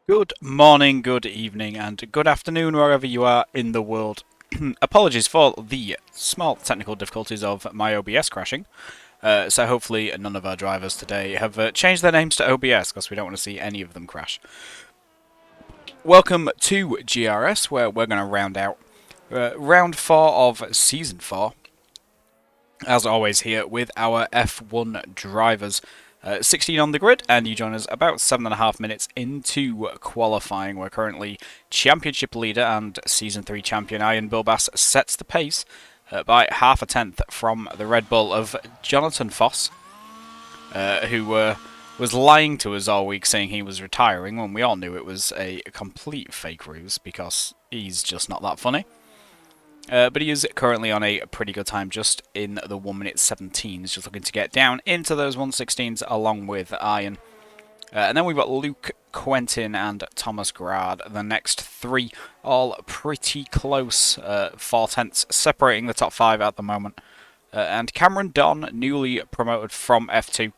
Good morning, good evening, and good afternoon wherever you are in the world. Apologies for the small technical difficulties of my OBS crashing. So hopefully none of our drivers today have changed their names to OBS because we don't want to see any of them crash. Welcome to GRS, where we're going to round out round 4 of Season 4. As always here with our F1 drivers. 16 on the grid, and you join us about 7.5 minutes into qualifying. We're currently championship leader and Season 3 champion Ian Bilbas sets the pace by half a tenth from the Red Bull of Jonathan Foss, who was lying to us all week saying he was retiring when we all knew it was a complete fake ruse because he's just not that funny. But he is currently on a pretty good time, just in the 1 minute 17. He's just looking to get down into those 116s along with Iron. And then we've got Luke, Quentin, and Thomas Grad. The next three, all pretty close, 4/10 separating the top 5 at the moment. And Cameron Don, newly promoted from F2,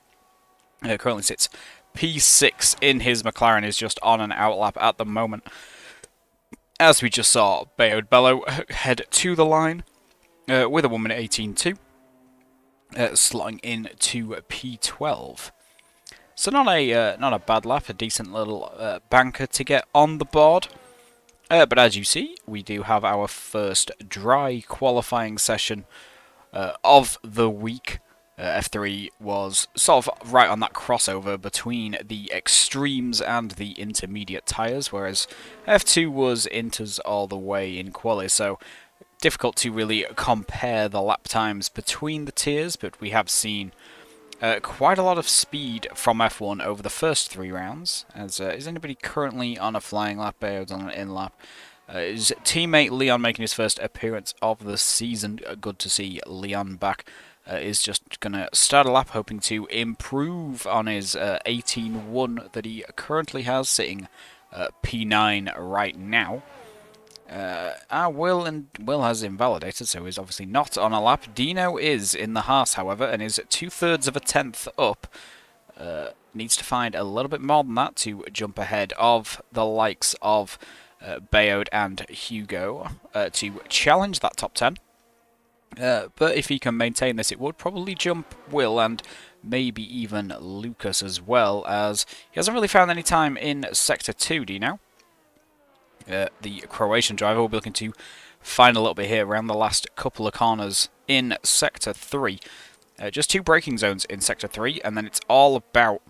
currently sits P6 in his McLaren, is just on an outlap at the moment. As we just saw, Bayard Bello head to the line with a 1 minute 18.2, slotting in to P12. So not a bad lap, a decent little banker to get on the board. But as you see, we do have our first dry qualifying session of the week. F3 was sort of right on that crossover between the extremes and the intermediate tyres, whereas F2 was inters all the way in quali, so difficult to really compare the lap times between the tiers, but we have seen quite a lot of speed from F1 over the first 3 rounds. As is anybody currently on a flying lap? Bayard's on an in lap. His teammate Leon making his first appearance of the season. Good to see Leon back. Is just going to start a lap, hoping to improve on his 18.1 that he currently has, sitting P9 right now. Will has invalidated, so he's obviously not on a lap. Dino is in the Haas, however, and is 2/3 of a tenth up. Needs to find a little bit more than that to jump ahead of the likes of Bayard and Hugo to challenge that top 10. But if he can maintain this, it would probably jump Will and maybe even Lucas as well, as he hasn't really found any time in Sector 2, do you know? The Croatian driver will be looking to find a little bit here around the last couple of corners in Sector 3. Just 2 braking zones in Sector 3, and then it's all about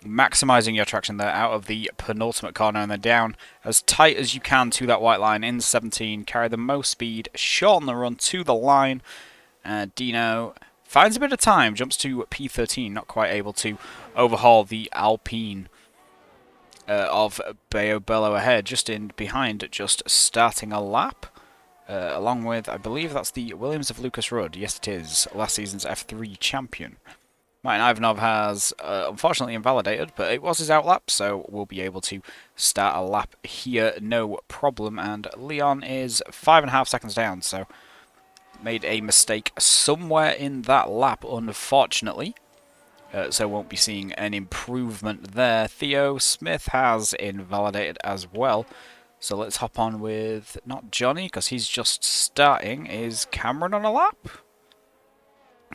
maximising your traction there out of the penultimate corner and then down as tight as you can to that white line in 17. Carry the most speed, shorten the run to the line. Dino finds a bit of time, jumps to P13, not quite able to overhaul the Alpine of Bayard Bello ahead, just in behind, just starting a lap. Along with, I believe that's the Williams of Lucas Rudd. Yes, it is. Last season's F3 champion. Martin Ivanov has unfortunately invalidated, but it was his outlap, so we'll be able to start a lap here, no problem. And Leon is 5.5 seconds down, so made a mistake somewhere in that lap, unfortunately. So won't be seeing an improvement there. Theo Smith has invalidated as well. So let's hop on with, not Johnny, because he's just starting. Is Cameron on a lap?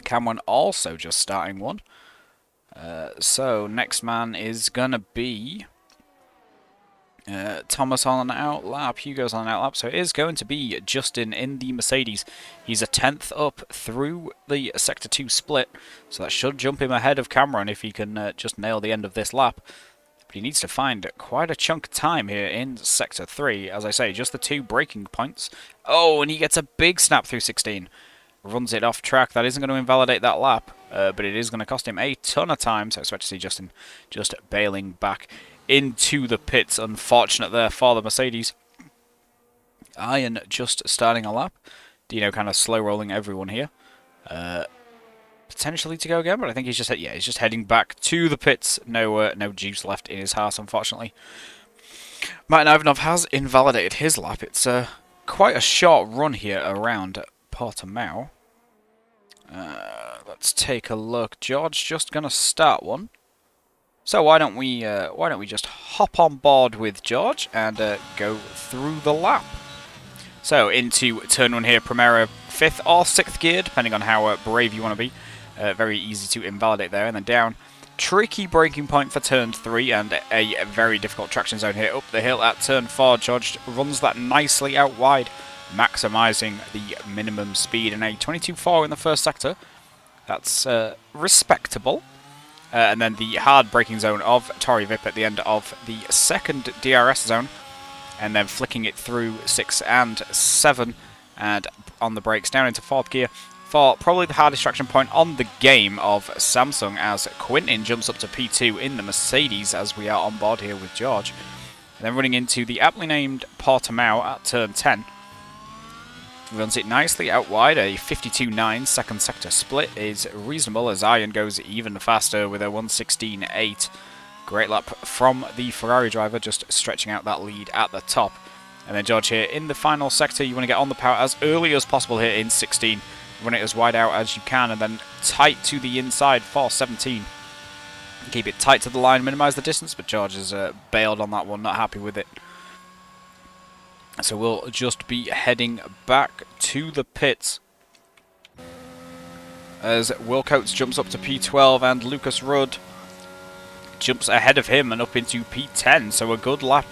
Cameron also just starting one. So next man is gonna be Thomas on an outlap, Hugo's on an outlap, so it is going to be Justin in the Mercedes. He's a 10th up through the Sector 2 split, so that should jump him ahead of Cameron if he can just nail the end of this lap. But he needs to find quite a chunk of time here in Sector 3. As I say, just the 2 braking points. Oh, and he gets a big snap through 16. Runs it off track. That isn't going to invalidate that lap, but it is going to cost him a ton of time. So I expect to see Justin just bailing back into the pits. Unfortunate there for the Mercedes. Iron just starting a lap. Dino kind of slow rolling everyone here. Potentially to go again, but I think he's just heading back to the pits. No juice left in his house, unfortunately. Martin Ivanov has invalidated his lap. It's quite a short run here around Portimao. Let's take a look. George just going to start one. So why don't we just hop on board with George and go through the lap? So into turn 1 here, Primera 5th or 6th gear, depending on how brave you want to be. Very easy to invalidate there, and then down. Tricky braking point for turn 3 and a very difficult traction zone here up the hill at turn 4. George runs that nicely out wide, maximising the minimum speed in a 22.4 in the first sector. That's respectable. And then the hard braking zone of Tori Vip at the end of the second DRS zone, and then flicking it through 6 and 7 and on the brakes down into 4th gear for probably the hardest traction point on the game of Samsung, as Quintin jumps up to P2 in the Mercedes as we are on board here with George. And then running into the aptly named Portimao at turn 10. Runs it nicely out wide. A 52.9 second sector split is reasonable as Iron goes even faster with a 1:16.8. Great lap from the Ferrari driver, just stretching out that lead at the top. And then George here in the final sector, you want to get on the power as early as possible here in 16. Run it as wide out as you can and then tight to the inside for 17. Keep it tight to the line, minimise the distance, but George has bailed on that one, not happy with it. So we'll just be heading back to the pits as Will Coates jumps up to P12 and Lucas Rudd jumps ahead of him and up into P10. So a good lap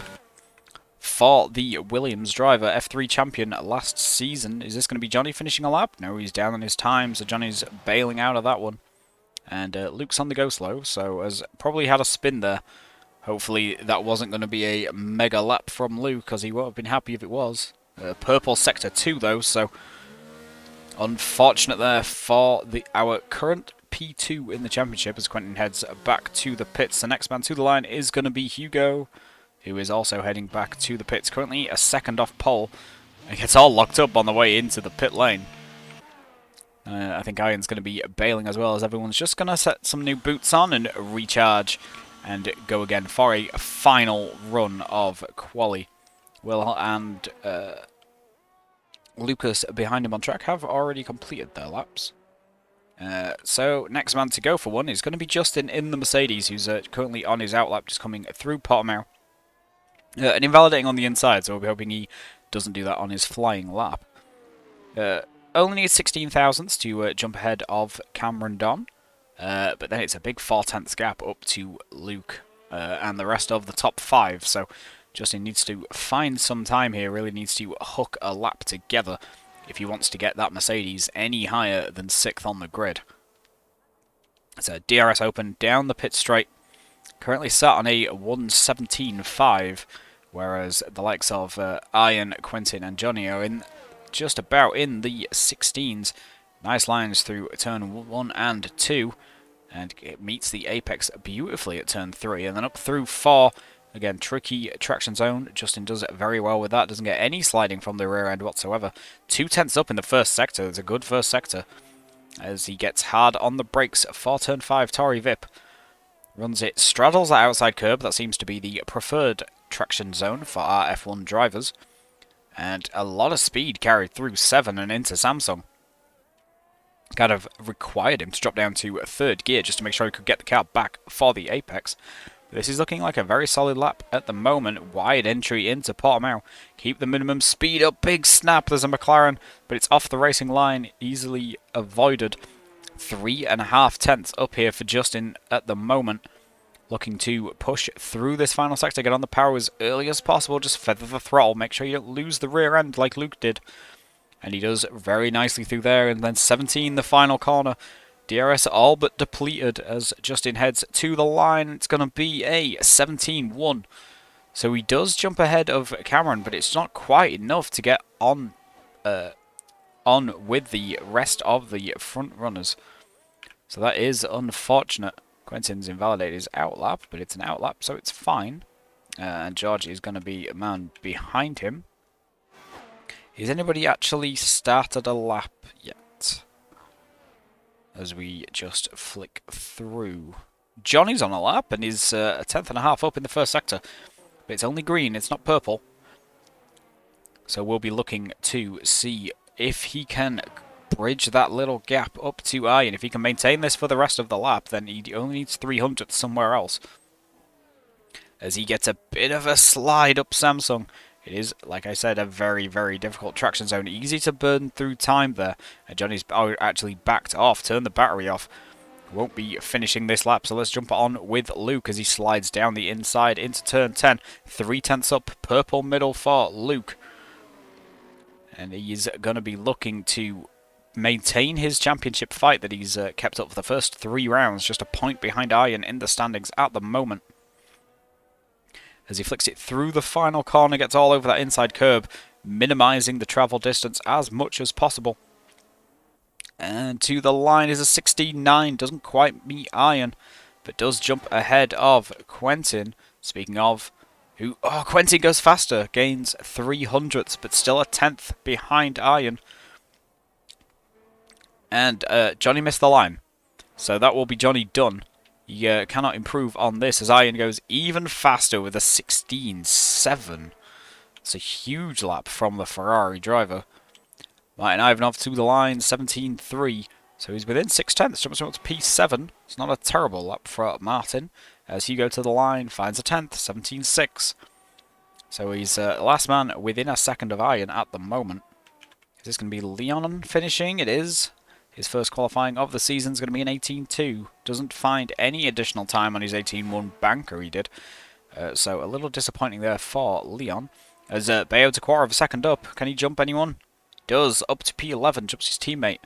for the Williams driver, F3 champion last season. Is this going to be Johnny finishing a lap? No, he's down on his time, so Johnny's bailing out of that one. And Luke's on the go slow, so has probably had a spin there. Hopefully that wasn't going to be a mega lap from Luke, because he would have been happy if it was. Purple sector 2 though, so unfortunate there for our current P2 in the championship as Quintin heads back to the pits. The next man to the line is going to be Hugo, who is also heading back to the pits. Currently a second off pole. He gets all locked up on the way into the pit lane. I think Iron's going to be bailing as well, as everyone's just going to set some new boots on and recharge and go again for a final run of quali. Will and Lucas behind him on track have already completed their laps. So next man to go for one is going to be Justin in the Mercedes, who's currently on his outlap, just coming through Portimao. And invalidating on the inside, so we'll be hoping he doesn't do that on his flying lap. Only needs 16 thousandths to jump ahead of Cameron Don. But then it's a big 4/10 gap up to Luke and the rest of the top 5. So Justin needs to find some time here, really needs to hook a lap together if he wants to get that Mercedes any higher than 6th on the grid. It's a DRS open down the pit straight. Currently sat on a 1:17.5, whereas the likes of Ian, Quintin and Johnny are in just about in the 16s. Nice lines through turn 1 and 2, and it meets the apex beautifully at turn 3, and then up through 4. Again, tricky traction zone. Justin does it very well with that. Doesn't get any sliding from the rear end whatsoever. 2/10 up in the first sector. It's a good first sector as he gets hard on the brakes for turn 5. Tori Vip runs it, straddles that outside curb. That seems to be the preferred traction zone for our F1 drivers. And a lot of speed carried through 7 and into Samsung. Kind of required him to drop down to 3rd gear just to make sure he could get the car back for the apex. This is looking like a very solid lap at the moment. Wide entry into Portimao. Keep the minimum speed up. Big snap. There's a McLaren, but it's off the racing line. Easily avoided. 3.5 tenths up here for Justin at the moment. Looking to push through this final sector. Get on the power as early as possible. Just feather the throttle. Make sure you don't lose the rear end like Luke did. And he does very nicely through there. And then 17, the final corner. DRS all but depleted as Justin heads to the line. It's going to be a 17.1. So he does jump ahead of Cameron, but it's not quite enough to get on with the rest of the front runners. So that is unfortunate. Quentin's invalidated his outlap, but it's an outlap, so it's fine. And George is going to be a man behind him. Has anybody actually started a lap yet? As we just flick through. Johnny's on a lap and is a 10.5 up in the first sector. But it's only green, it's not purple. So we'll be looking to see if he can bridge that little gap up to Ian. If he can maintain this for the rest of the lap, then he only needs 300 somewhere else. as he gets a bit of a slide up Samsung. It is, like I said, a very, very difficult traction zone. Easy to burn through time there. Johnny's actually backed off, turned the battery off. Won't be finishing this lap, so let's jump on with Luke as he slides down the inside into turn 10. 3/10 up, purple middle for Luke. And he's going to be looking to maintain his championship fight that he's kept up for the first 3 rounds. Just a point behind Iron in the standings at the moment. As he flicks it through the final corner, gets all over that inside curb, minimising the travel distance as much as possible. And to the line is a 16.9. Doesn't quite meet Iron, but does jump ahead of Quentin. Speaking of, Quentin goes faster, gains 300ths, but still a 10th behind Iron. And Johnny missed the line, so that will be Johnny done. He cannot improve on this as Iron goes even faster with a 16.7. It's a huge lap from the Ferrari driver. Martin Ivanov to the line, 17.3. So he's within 6/10. Jumps up to P7. It's not a terrible lap for Martin. As Hugo to the line, finds a 10th, 17.6. So he's last man within a second of Iron at the moment. Is this going to be Leon finishing? It is. His first qualifying of the season is going to be an 18.2. Doesn't find any additional time on his 18.1 banker he did. So a little disappointing there for Leon. As Bayo to quarter of a second up. Can he jump anyone? Does, up to P11, jumps his teammate.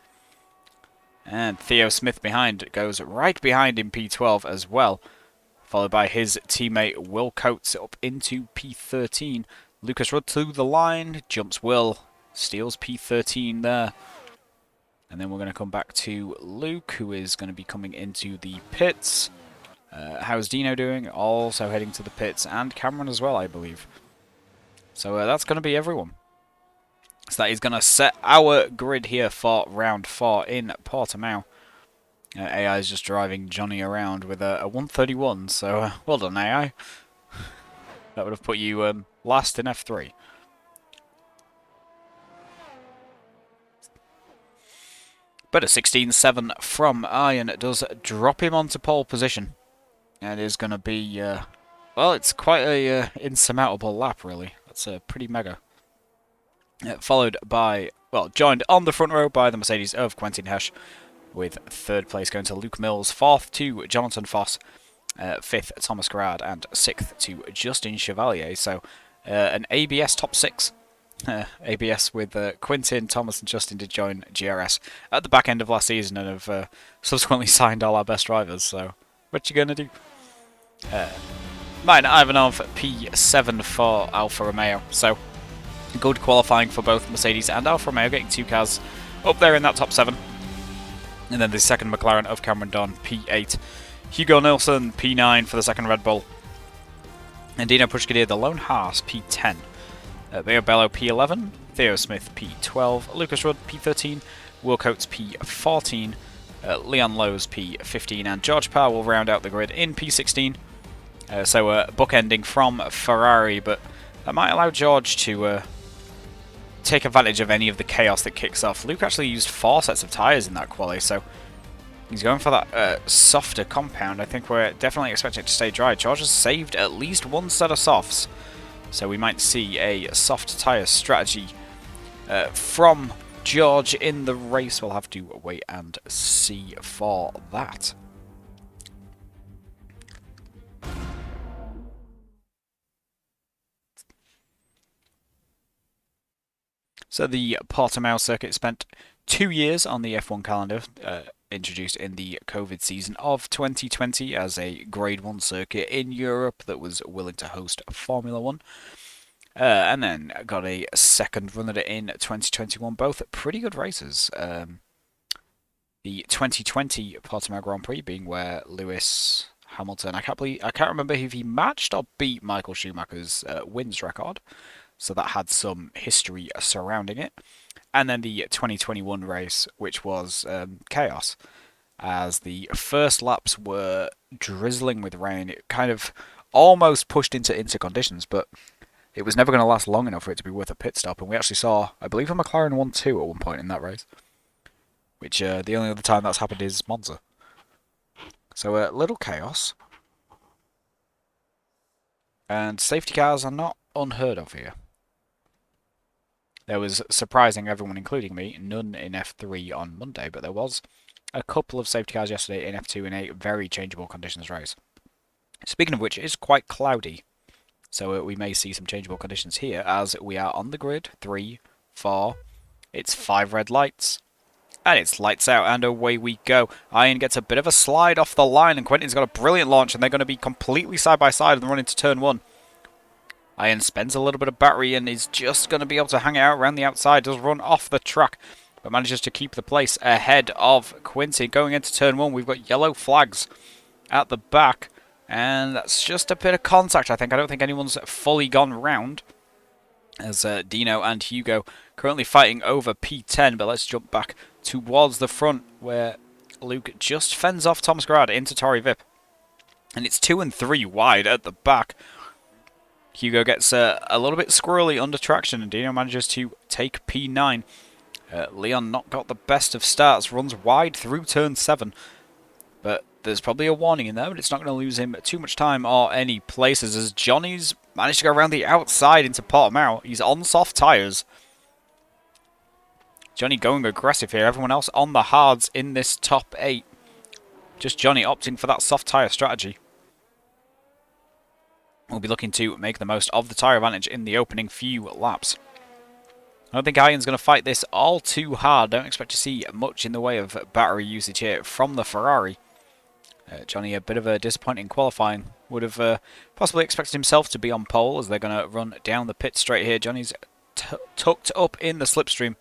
And Theo Smith behind, goes right behind in P12 as well. Followed by his teammate Will Coates up into P13. Lucas Rudd to the line, jumps Will, steals P13 there. And then we're going to come back to Luke, who is going to be coming into the pits. How's Dino doing? Also heading to the pits, and Cameron as well, I believe. So that's going to be everyone. So that is going to set our grid here for round 4 in Portimao. AI is just driving Johnny around with a 131, so well done, AI. That would have put you last in F3. But a 16.7 from Iron does drop him onto pole position. And it is going to be, well, it's quite a insurmountable lap, really. That's pretty mega. Followed by, well, joined on the front row by the Mercedes of Quentin Hesch, with 3rd place going to Luke Mills, 4th to Jonathan Foss, 5th Thomas Grad, and 6th to Justin Chevalier. So an ABS top 6. ABS with Quentin, Thomas, and Justin did join GRS at the back end of last season and have subsequently signed all our best drivers. So what you gonna do? Martin Ivanov P7 for Alfa Romeo. So good qualifying for both Mercedes and Alfa Romeo, getting 2 cars up there in that top 7. And then the second McLaren of Cameron Don, P8. Hugo Nilsson, P9 for the second Red Bull. And Dino Pushkadir, the lone Haas, P10. Bayo Bello, P11. Theo Smith, P12. Lucas Rudd, P13. Will Coates, P14. Leon Lowe's, P15. And George Parr will round out the grid in P16. So bookending from Ferrari, but that might allow George to take advantage of any of the chaos that kicks off. Luke actually used 4 sets of tyres in that quali, so he's going for that softer compound. I think we're definitely expecting it to stay dry. George has saved at least 1 set of softs, so we might see a soft tyre strategy from George in the race. We'll have to wait and see for that. So the Portimao circuit spent 2 years on the F1 calendar, introduced in the COVID season of 2020 as a Grade 1 circuit in Europe that was willing to host Formula 1. And then got a second run at it in 2021, both pretty good races. The 2020 Portimao Grand Prix being where Lewis Hamilton, I can't remember if he matched or beat Michael Schumacher's wins record. So that had some history surrounding it. And then the 2021 race, which was chaos, as the first laps were drizzling with rain. It kind of almost pushed into conditions, but it was never going to last long enough for it to be worth a pit stop. And we actually saw, I believe, a McLaren 1-2 at one point in that race, which the only other time that's happened is Monza. So a little chaos. And safety cars are not unheard of here. There was, surprising everyone, including me, none in F3 on Monday, but there was a couple of safety cars yesterday in F2 in a very changeable conditions race. Speaking of which, it is quite cloudy, so we may see some changeable conditions here as we are on the grid. 3, 4, it's 5 red lights, and it's lights out, and away we go. Iron gets a bit of a slide off the line, and Quentin's got a brilliant launch, and they're going to be completely side by side and run into turn 1. Iron spends a little bit of battery and is just going to be able to hang out around the outside. Does run off the track, but manages to keep the place ahead of Quincy. Going into turn 1, we've got yellow flags at the back, and that's just a bit of contact, I think. I don't think anyone's fully gone round, as Dino and Hugo currently fighting over P10, but let's jump back towards the front, where Luke just fends off Thomas Grad into Tori Vip, and it's 2 and 3 wide at the back. Hugo gets a little bit squirrely under traction, and Dino manages to take P9. Leon not got the best of starts, runs wide through turn 7. But there's probably a warning in there, but it's not going to lose him too much time or any places, as Johnny's managed to go around the outside into Portimao. He's on soft tyres. Johnny going aggressive here. Everyone else on the hards in this top 8. Just Johnny opting for that soft tyre strategy. We'll be looking to make the most of the tyre advantage in the opening few laps. I don't think Iron's going to fight this all too hard. Don't expect to see much in the way of battery usage here from the Ferrari. Johnny, a bit of a disappointing qualifying. Would have possibly expected himself to be on pole, as they're going to run down the pit straight here. Johnny's tucked up in the slipstream,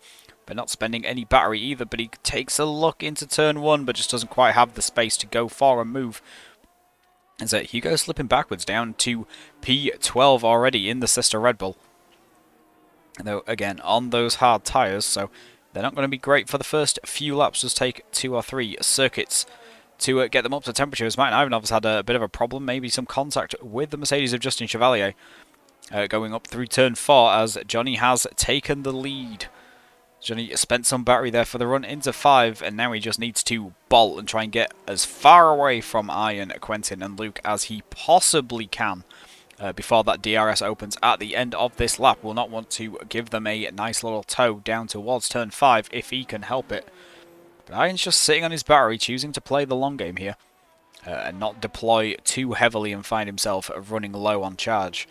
but not spending any battery either. But he takes a look into turn 1, but just doesn't quite have the space to go for a move. As Hugo slipping backwards down to P12 already in the sister Red Bull. Though, again, on those hard tyres, so they're not going to be great for the first few laps. Just take 2 or 3 circuits to get them up to temperature. As Martin Ivanov's had a bit of a problem, maybe some contact with the Mercedes of Justin Chevalier. Going up through turn 4 as Johnny has taken the lead. Johnny spent some battery there for the run into 5, and now he just needs to bolt and try and get as far away from Iron, Quentin and Luke as he possibly can before that DRS opens at the end of this lap. We'll not want to give them a nice little tow down towards turn 5 if he can help it. But Iron's just sitting on his battery, choosing to play the long game here and not deploy too heavily and find himself running low on charge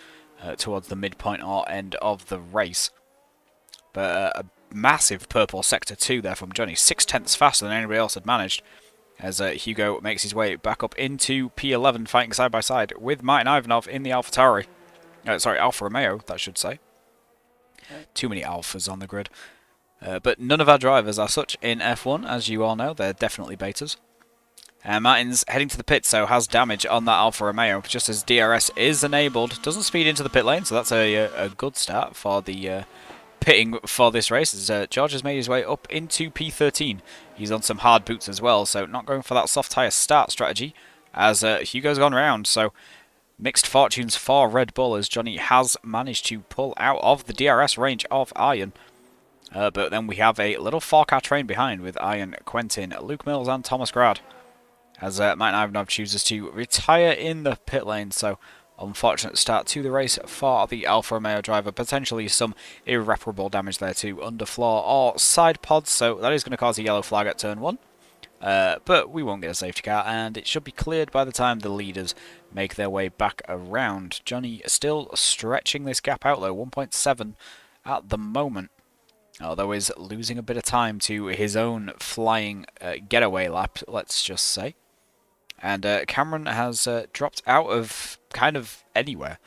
towards the midpoint or end of the race. But a massive purple sector 2 there from Johnny, 6/10 faster than anybody else had managed, as Hugo makes his way back up into P11, fighting side by side with Martin Ivanov in the AlphaTauri. Sorry, Alfa Romeo, that should say. Too many Alphas on the grid. But none of our drivers are such in F1, as you all know. They're definitely betas. Martin's heading to the pit, so has damage on that Alfa Romeo, just as DRS is enabled. Doesn't speed into the pit lane, so that's a good start for the pitting for this race, as George has made his way up into P13. He's on some hard boots as well, so not going for that soft tyre start strategy, as Hugo's gone round. So mixed fortunes for Red Bull, as Johnny has managed to pull out of the DRS range of Iron. But then we have a little 4-car train behind with Iron, Quentin, Luke Mills and Thomas Grad, as Martin Ivanov chooses to retire in the pit lane. So unfortunate start to the race for the Alfa Romeo driver. Potentially some irreparable damage there to underfloor or side pods, so that is going to cause a yellow flag at turn 1. But we won't get a safety car, and it should be cleared by the time the leaders make their way back around. Johnny still stretching this gap out though, 1.7 at the moment. Although is losing a bit of time to his own flying getaway lap, let's just say. And Cameron has dropped out of kind of anywhere.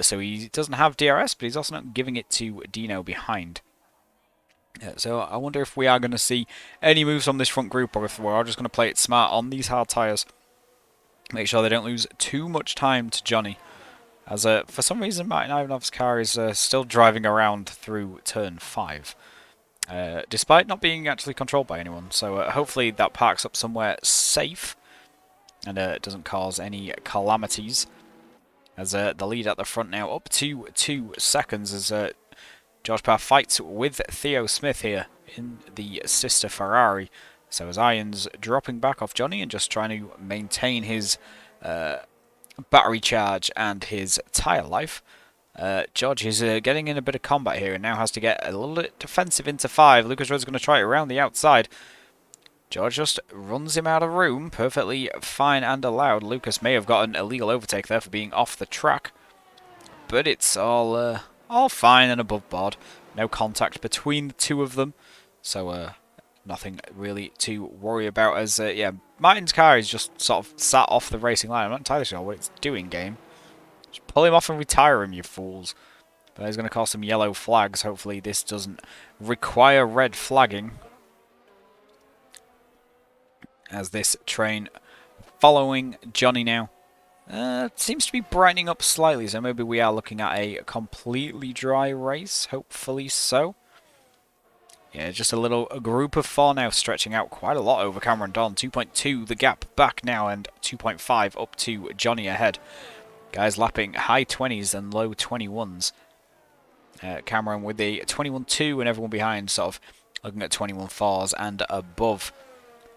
So he doesn't have DRS, but he's also not giving it to Dino behind. So I wonder if we are going to see any moves from this front group, or if we're just going to play it smart on these hard tyres. Make sure they don't lose too much time to Johnny. As for some reason, Martin Ivanov's car is still driving around through turn 5. Despite not being actually controlled by anyone. So hopefully that parks up somewhere safe, and it doesn't cause any calamities. As the lead at the front now up to 2 seconds, as George Parr fights with Theo Smith here in the sister Ferrari. So as Iron's dropping back off Johnny and just trying to maintain his battery charge and his tyre life. George is getting in a bit of combat here and now has to get a little bit defensive into 5. Lucas Rhodes is going to try it around the outside. George just runs him out of room, perfectly fine and allowed. Lucas may have got an illegal overtake there for being off the track, but it's all fine and above board. No contact between the two of them, so nothing really to worry about. As yeah, Martin's car is just sort of sat off the racing line. I'm not entirely sure what it's doing, game. Just pull him off and retire him, you fools. But he's going to cause some yellow flags. Hopefully this doesn't require red flagging, as this train following Johnny now seems to be brightening up slightly, so maybe we are looking at a completely dry race, hopefully so. Yeah, just a group of 4 now, stretching out quite a lot over Cameron Don. 2.2 the gap back now, and 2.5 up to Johnny ahead. Guys lapping high 20s and low 21s. Cameron with the 21.2 and everyone behind sort of looking at 21.4s and above.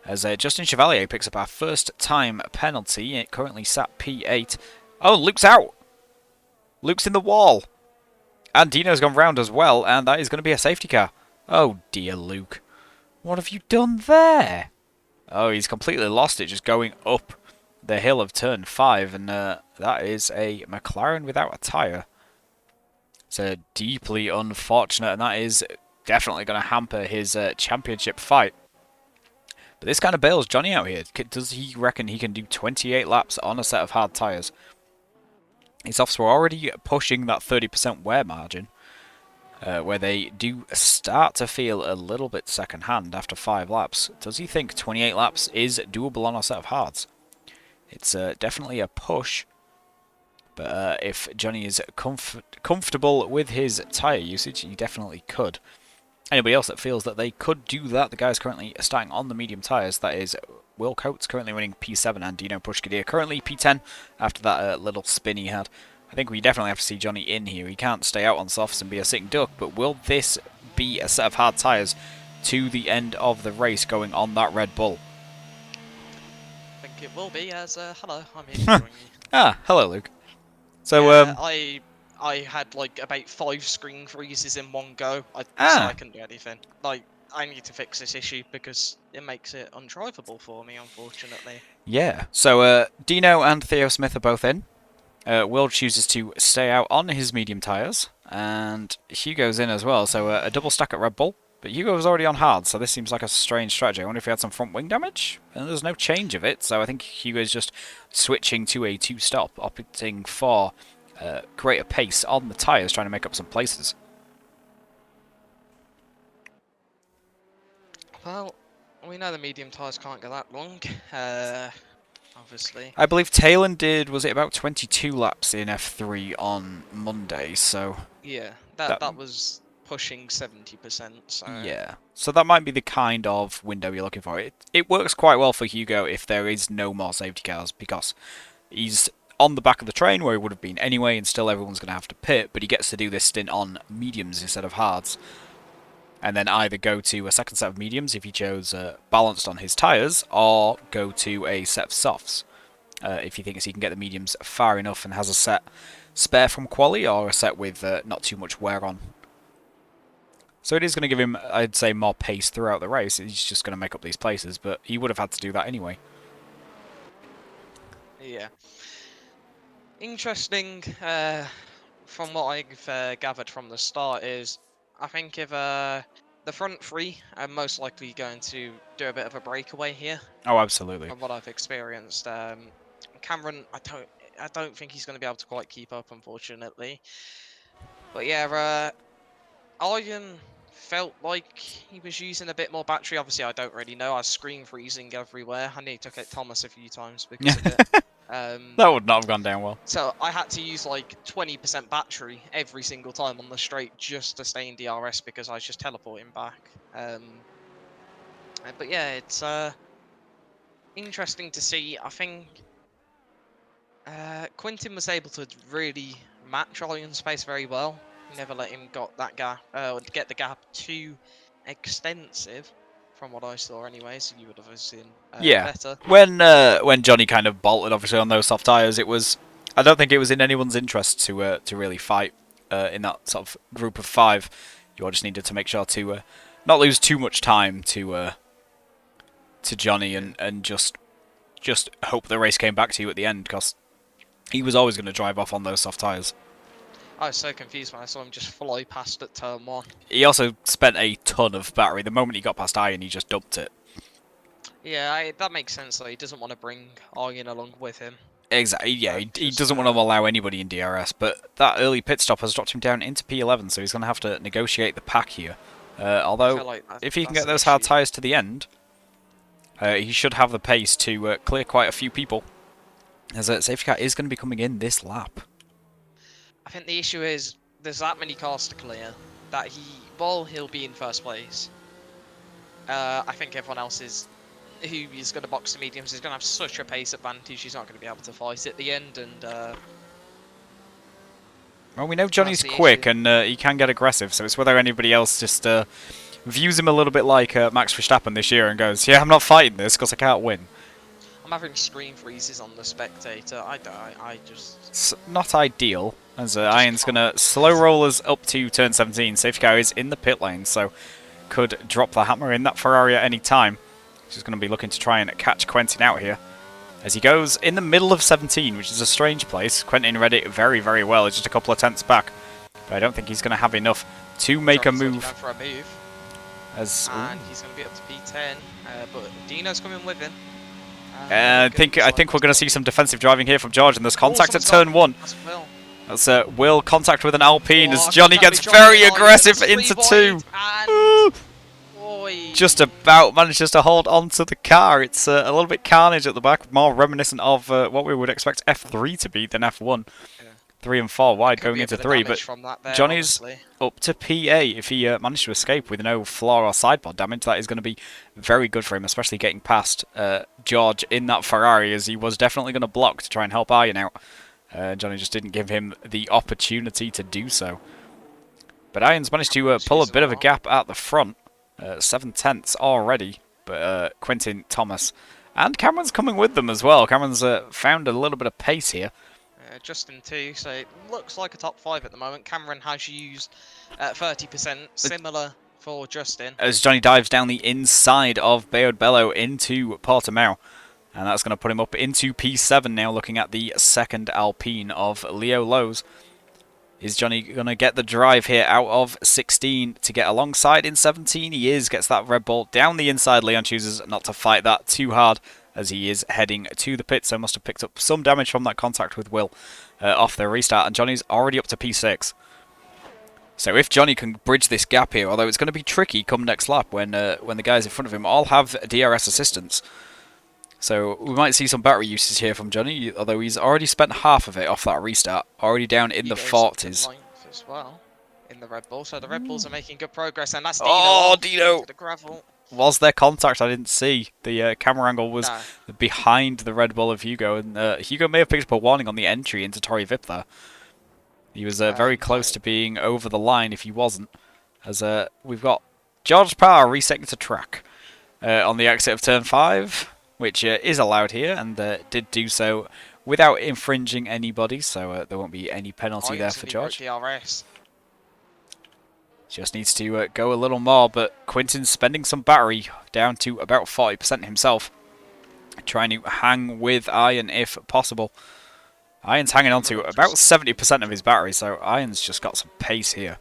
As Justin Chevalier picks up our first time penalty, it currently sat P8. Oh, Luke's out! Luke's in the wall! And Dino's gone round as well, and that is going to be a safety car. Oh dear, Luke. What have you done there? Oh, he's completely lost it just going up the hill of turn 5, and that is a McLaren without a tyre. It's deeply unfortunate, and that is definitely going to hamper his championship fight. But this kind of bails Johnny out here. Does he reckon he can do 28 laps on a set of hard tyres? His offs were already pushing that 30% wear margin, where they do start to feel a little bit second-hand after 5 laps. Does he think 28 laps is doable on a set of hards? It's definitely a push, but if Johnny is comfortable with his tyre usage, he definitely could. Anybody else that feels that they could do that, the guys currently starting on the medium tyres, that is Will Coates currently running P7 and Dino Pushkadir currently P10 after that little spin he had. I think we definitely have to see Johnny in here. He can't stay out on softs and be a sitting duck, but will this be a set of hard tyres to the end of the race going on that Red Bull? I think it will be, as hello, I'm here to join you. Ah, hello Luke. So yeah, I had like about 5 screen freezes in one go, so I couldn't do anything. Like, I need to fix this issue because it makes it undrivable for me, unfortunately. Yeah, so Dino and Theo Smith are both in. Will chooses to stay out on his medium tyres, and Hugo's in as well, so a double stack at Red Bull. But Hugo was already on hard, so this seems like a strange strategy. I wonder if he had some front wing damage? And there's no change of it, so I think Hugo's just switching to a 2-stop, opting for greater pace on the tyres, trying to make up some places. Well, we know the medium tyres can't go that long, obviously. I believe Talon did, was it about 22 laps in F3 on Monday, so... Yeah, that was pushing 70%, so... Yeah, so that might be the kind of window you're looking for. It works quite well for Hugo if there is no more safety cars, because he's on the back of the train where he would have been anyway, and still everyone's going to have to pit, but he gets to do this stint on mediums instead of hards. And then either go to a second set of mediums if he chose balanced on his tyres, or go to a set of softs if he thinks he can get the mediums far enough and has a set spare from quali, or a set with not too much wear on. So it is going to give him, I'd say, more pace throughout the race. He's just going to make up these places, but he would have had to do that anyway. Yeah. Interesting, from what I've gathered from the start is, I think if the front 3 are most likely going to do a bit of a breakaway here. Oh, absolutely. From what I've experienced, Cameron, I don't think he's going to be able to quite keep up, unfortunately. But yeah, Ian felt like he was using a bit more battery. Obviously, I don't really know. I was screen freezing everywhere. I nearly took out Thomas a few times because of it. That would not have gone down well. So I had to use like 20% battery every single time on the straight just to stay in DRS because I was just teleporting back. But yeah, it's interesting to see. I think Quintin was able to really match Ian's pace very well. Never let him get the gap too extensive, from what I saw anyways. You would have seen better. When Johnny kind of bolted, obviously, on those soft tyres, it was I don't think it was in anyone's interest to really fight in that sort of group of 5. You all just needed to make sure to not lose too much time to Johnny Yeah. and just hope the race came back to you at the end, because he was always going to drive off on those soft tyres. I was so confused when I saw him just fly past at turn 1. He also spent a ton of battery. The moment he got past Iron, he just dumped it. Yeah, that makes sense though. He doesn't want to bring Aryan along with him. Exactly, yeah, So he just doesn't want to allow anybody in DRS, but that early pit stop has dropped him down into P11, so he's going to have to negotiate the pack here. I feel Although, like if he can that's get the those hard issue. tyres to the end, he should have the pace to clear quite a few people, as a safety car is going to be coming in this lap. I think the issue is there's that many cars to clear that while he'll be in first place, I think everyone else who is going to box the mediums is going to have such a pace advantage. He's not going to be able to fight at the end, and Well, we know that's Johnny's the quick issue. and he can get aggressive, so it's whether anybody else just views him a little bit like Max Verstappen this year and goes, yeah, I'm not fighting this because I can't win. I'm having screen freezes on the spectator. I just It's not ideal, as I just Iron's going to slow rollers up to turn 17. Safety car is in the pit lane, so could drop the hammer in that Ferrari at any time. She's going to be looking to try and catch Quentin out here. As he goes in the middle of 17, which is a strange place. Quentin read it very, very well. It's just a couple of tenths back. But I don't think he's going to have enough to make a Johnny's already move. going for a move, As and he's going to be up to P10. But Dino's coming with him. I think we're going to see some defensive driving here from George, and there's contact at turn 1. That's Will. That's Will contact with an Alpine as Oh, Johnny contact gets with Johnny very and Ivan. aggressive It's into 2. three wide, and boy. Just about manages to hold on to the car. It's a little bit carnage at the back, more reminiscent of what we would expect F3 to be than F1. Yeah. 3 and 4 wide Could going be a into bit of 3, damage but from that there, Johnny's honestly. up to PA if he managed to escape with no floor or sideboard damage. That is going to be very good for him, especially getting past George in that Ferrari, as he was definitely going to block to try and help Iron out. Johnny just didn't give him the opportunity to do so. But Iron's managed to pull a bit of a gap at the front. 7 tenths already, but Quentin, Thomas, and Cameron's coming with them as well. Cameron's found a little bit of pace here. Justin too, so it looks like a top 5 at the moment. Cameron has used 30%, similar for Justin. As Johnny dives down the inside of Bayard Bello into Portimao. And that's going to put him up into P7 now, looking at the second Alpine of Leo Lowe's. Is Johnny going to get the drive here out of 16 to get alongside in 17? He is. Gets that Red Bull down the inside. Leon chooses not to fight that too hard as he is heading to the pit. So must have picked up some damage from that contact with Will off the restart. And Johnny's already up to P6. So if Johnny can bridge this gap here, although it's going to be tricky come next lap when the guys in front of him all have DRS assistance. So we might see some battery usage here from Johnny, although he's already spent half of it off that restart, already down in the 40s. As well in the Red Bull, so the Red Bulls are making good progress, and that's Dino. Oh, Dino! The gravel. Was there contact? I didn't see. The camera angle was No. behind the Red Bull of Hugo, and Hugo may have picked up a warning on the entry into Torrey Vip there. He was very close to being over the line if he wasn't, as we've got George Parr resetting to track on the exit of turn 5. Which is allowed here, and did do so without infringing anybody, so there won't be any penalty there for George. GRS. Just needs to go a little more, but Quinton's spending some battery, down to about 40% himself. Trying to hang with Iron if possible. Iron's hanging on to about 70% of his battery, so Iron's just got some pace here.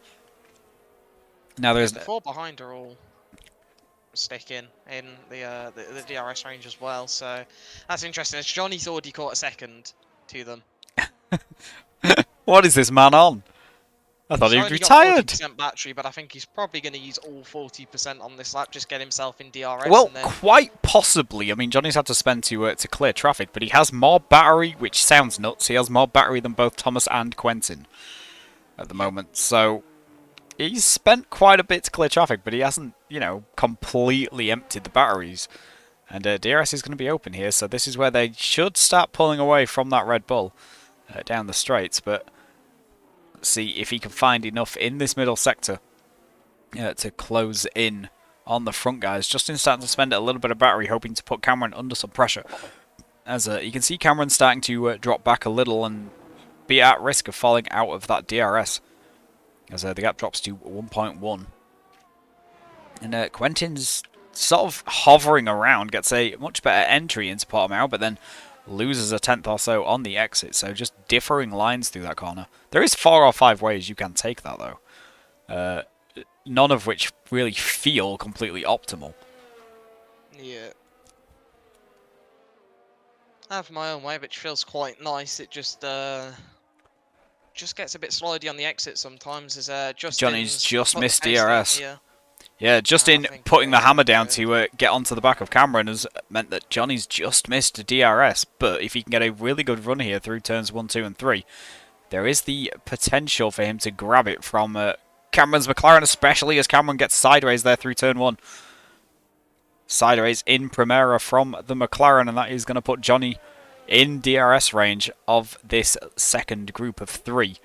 Now there's... The 4 behind are all sticking in the DRS range as well, so that's interesting. As Johnny's already caught a second to them. What is this man on? I thought he'd retired. 40% battery, but I think he's probably going to use all 40% on this lap, just get himself in DRS. Well, and then... quite possibly. I mean, Johnny's had to spend to clear traffic, but he has more battery, which sounds nuts. He has more battery than both Thomas and Quentin at the moment, so he's spent quite a bit to clear traffic, but he hasn't, you know, completely emptied the batteries. And DRS is going to be open here, so this is where they should start pulling away from that Red Bull down the straights. But let's see if he can find enough in this middle sector to close in on the front guys. Justin starting to spend a little bit of battery, hoping to put Cameron under some pressure. As you can see Cameron starting to drop back a little, and be at risk of falling out of that DRS, as the gap drops to 1.1. And Quentin's sort of hovering around, gets a much better entry into Portimao, but then loses a tenth or so on the exit, so just differing lines through that corner. There is 4 or 5 ways you can take that, though. None of which really feel completely optimal. Yeah. I have my own way, which feels quite nice. It just gets a bit slidey on the exit sometimes, as Johnny's Justin's just put the missed pace down DRS. here. Yeah, I Justin think putting the hammer down good. to get onto the back of Cameron has meant that Johnny's just missed a DRS, but if he can get a really good run here through turns 1, 2 and 3, there is the potential for him to grab it from Cameron's McLaren, especially as Cameron gets sideways there through turn 1. Sideways in Primera from the McLaren, and that is going to put Johnny in DRS range of this second group of 3.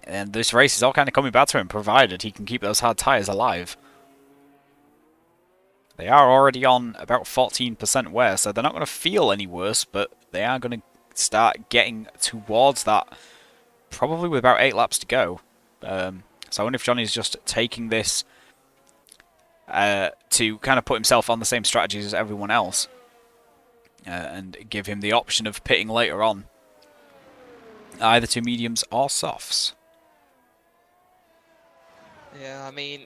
And this race is all kind of coming back to him, provided he can keep those hard tyres alive. They are already on about 14% wear, so they're not going to feel any worse, but they are going to start getting towards that, probably with about 8 laps to go. So I wonder if Johnny's just taking this to kind of put himself on the same strategies as everyone else, and give him the option of pitting later on, either to mediums or softs. Yeah, I mean,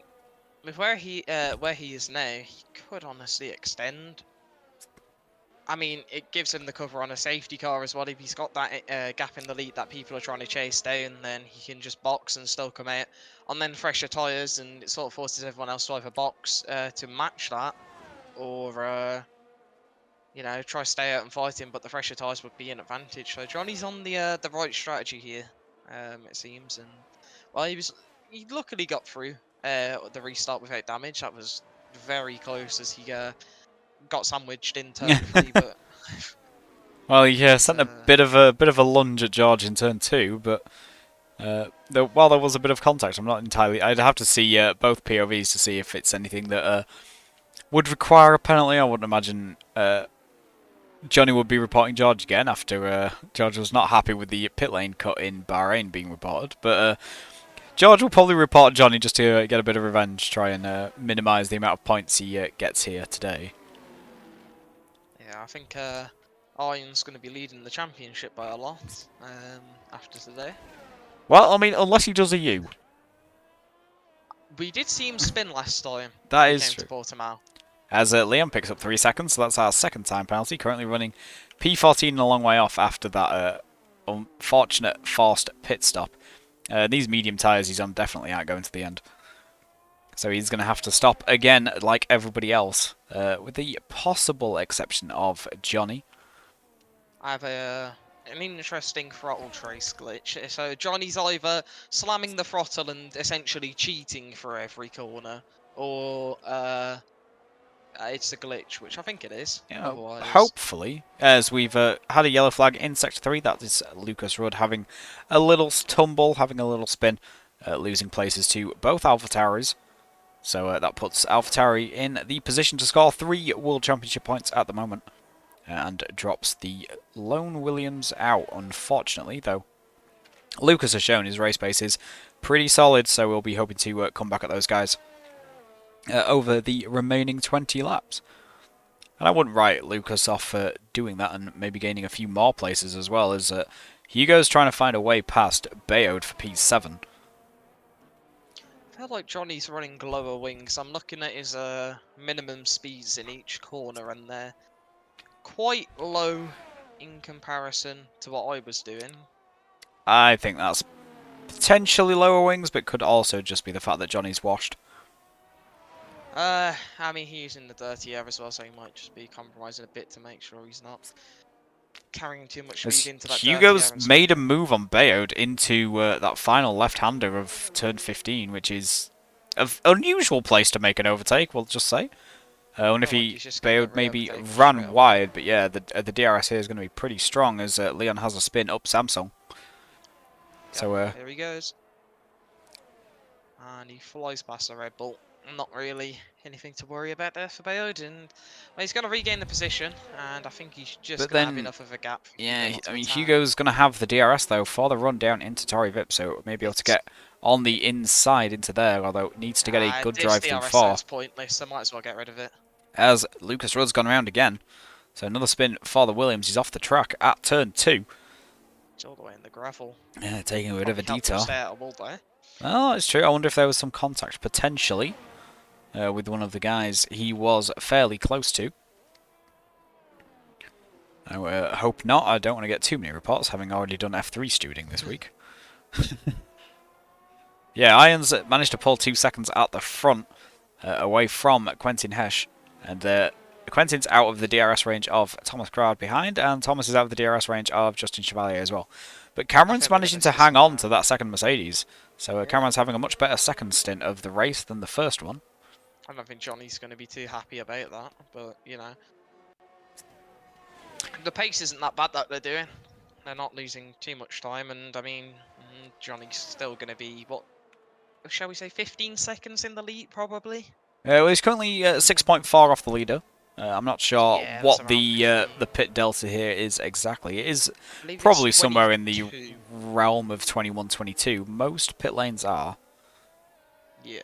with where he is now, he could honestly extend. I mean, it gives him the cover on a safety car as well. If he's got that gap in the lead that people are trying to chase down, then he can just box and still come out on then fresher tyres, and it sort of forces everyone else to either box to match that, or you know, try to stay out and fight him. But the fresher tyres would be an advantage. So Johnny's on the right strategy here, it seems, and well, he luckily got through the restart without damage. That was very close as he got sandwiched in turn 3, but Well, yeah, sent a bit of a lunge at George in turn 2, but while there was a bit of contact, I'm not entirely. I'd have to see both POVs to see if it's anything that would require a penalty. I wouldn't imagine Johnny would be reporting George again after George was not happy with the pit lane cut in Bahrain being reported, but George will probably report Johnny just to get a bit of revenge, try and minimise the amount of points he gets here today. yeah, I think Iron's going to be leading the championship by a lot after today. Well, I mean, unless he does a U. We did see him spin last time. That he is came true. To Portimao. As Liam picks up 3 seconds, so that's our second time penalty. Currently running P14 a long way off after that unfortunate forced pit stop. These medium tyres he's on definitely aren't going to the end. So he's going to have to stop again like everybody else, with the possible exception of Johnny. I have an interesting throttle trace glitch. So Johnny's either slamming the throttle and essentially cheating for every corner, or it's a glitch, which I think it is. Yeah, Otherwise, hopefully, as we've had a yellow flag in Sector 3, that is Lucas Rudd having a little tumble, having a little spin, losing places to both AlphaTauris. So that puts AlphaTauri in the position to score 3 World Championship points at the moment, and drops the lone Williams out, unfortunately, though Lucas has shown his race pace is pretty solid, so we'll be hoping to come back at those guys over the remaining 20 laps. And I wouldn't write Lucas off for doing that and maybe gaining a few more places as well, as Hugo's trying to find a way past Bayode for P7. I feel like Johnny's running lower wings. I'm looking at his minimum speeds in each corner, and they're quite low in comparison to what I was doing. I think that's potentially lower wings, but could also just be the fact that Johnny's washed. I mean, he's in the dirty air as well, so he might just be compromising a bit to make sure he's not carrying too much speed into that dirty air. Hugo's made a move on Bayode into that final left-hander of turn 15, which is an unusual place to make an overtake, we'll just say. I wonder if Bayode maybe ran wide, but yeah, the DRS here is going to be pretty strong as Leon has a spin up Samsung. Yep, So here he goes. And he flies past the Red Bull. not really anything to worry about there for Bayard, and well, he's going to regain the position, and I think he's just But going to have then, enough of a gap for yeah, Hugo not I to mean, attack. Hugo's going to have the DRS, though, for the run down into Torrey Vip, so maybe able to It's get on the inside into there, although it needs to get a good this drive through DRS 4. zone's pointless, so might as well get rid of it. As Lucas Rudd's gone around again. So another spin for the Williams. He's off the track at turn 2. It's all the way in the gravel. Yeah, taking a bit of a Probably helpful detour. stay out of wall there. Oh, it's true. I wonder if there was some contact potentially with one of the guys he was fairly close to. I hope not. I don't want to get too many reports, having already done F3 studing this week. Yeah, Irons managed to pull 2 seconds at the front away from Quentin Hesch. And Quentin's out of the DRS range of Thomas Crowd behind, and Thomas is out of the DRS range of Justin Chevalier as well. But Cameron's managing to hang on to that second Mercedes. So Cameron's having a much better second stint of the race than the first one. I don't think Johnny's going to be too happy about that, but, you know. The pace isn't that bad that they're doing. They're not losing too much time, and, I mean, Johnny's still going to be, what, shall we say 15 seconds in the lead, probably? Well, he's currently 6.4 off the leader. I'm not sure Yeah, what the the pit delta here is exactly. It is probably somewhere in the realm of 21-22. Most pit lanes are. Yeah.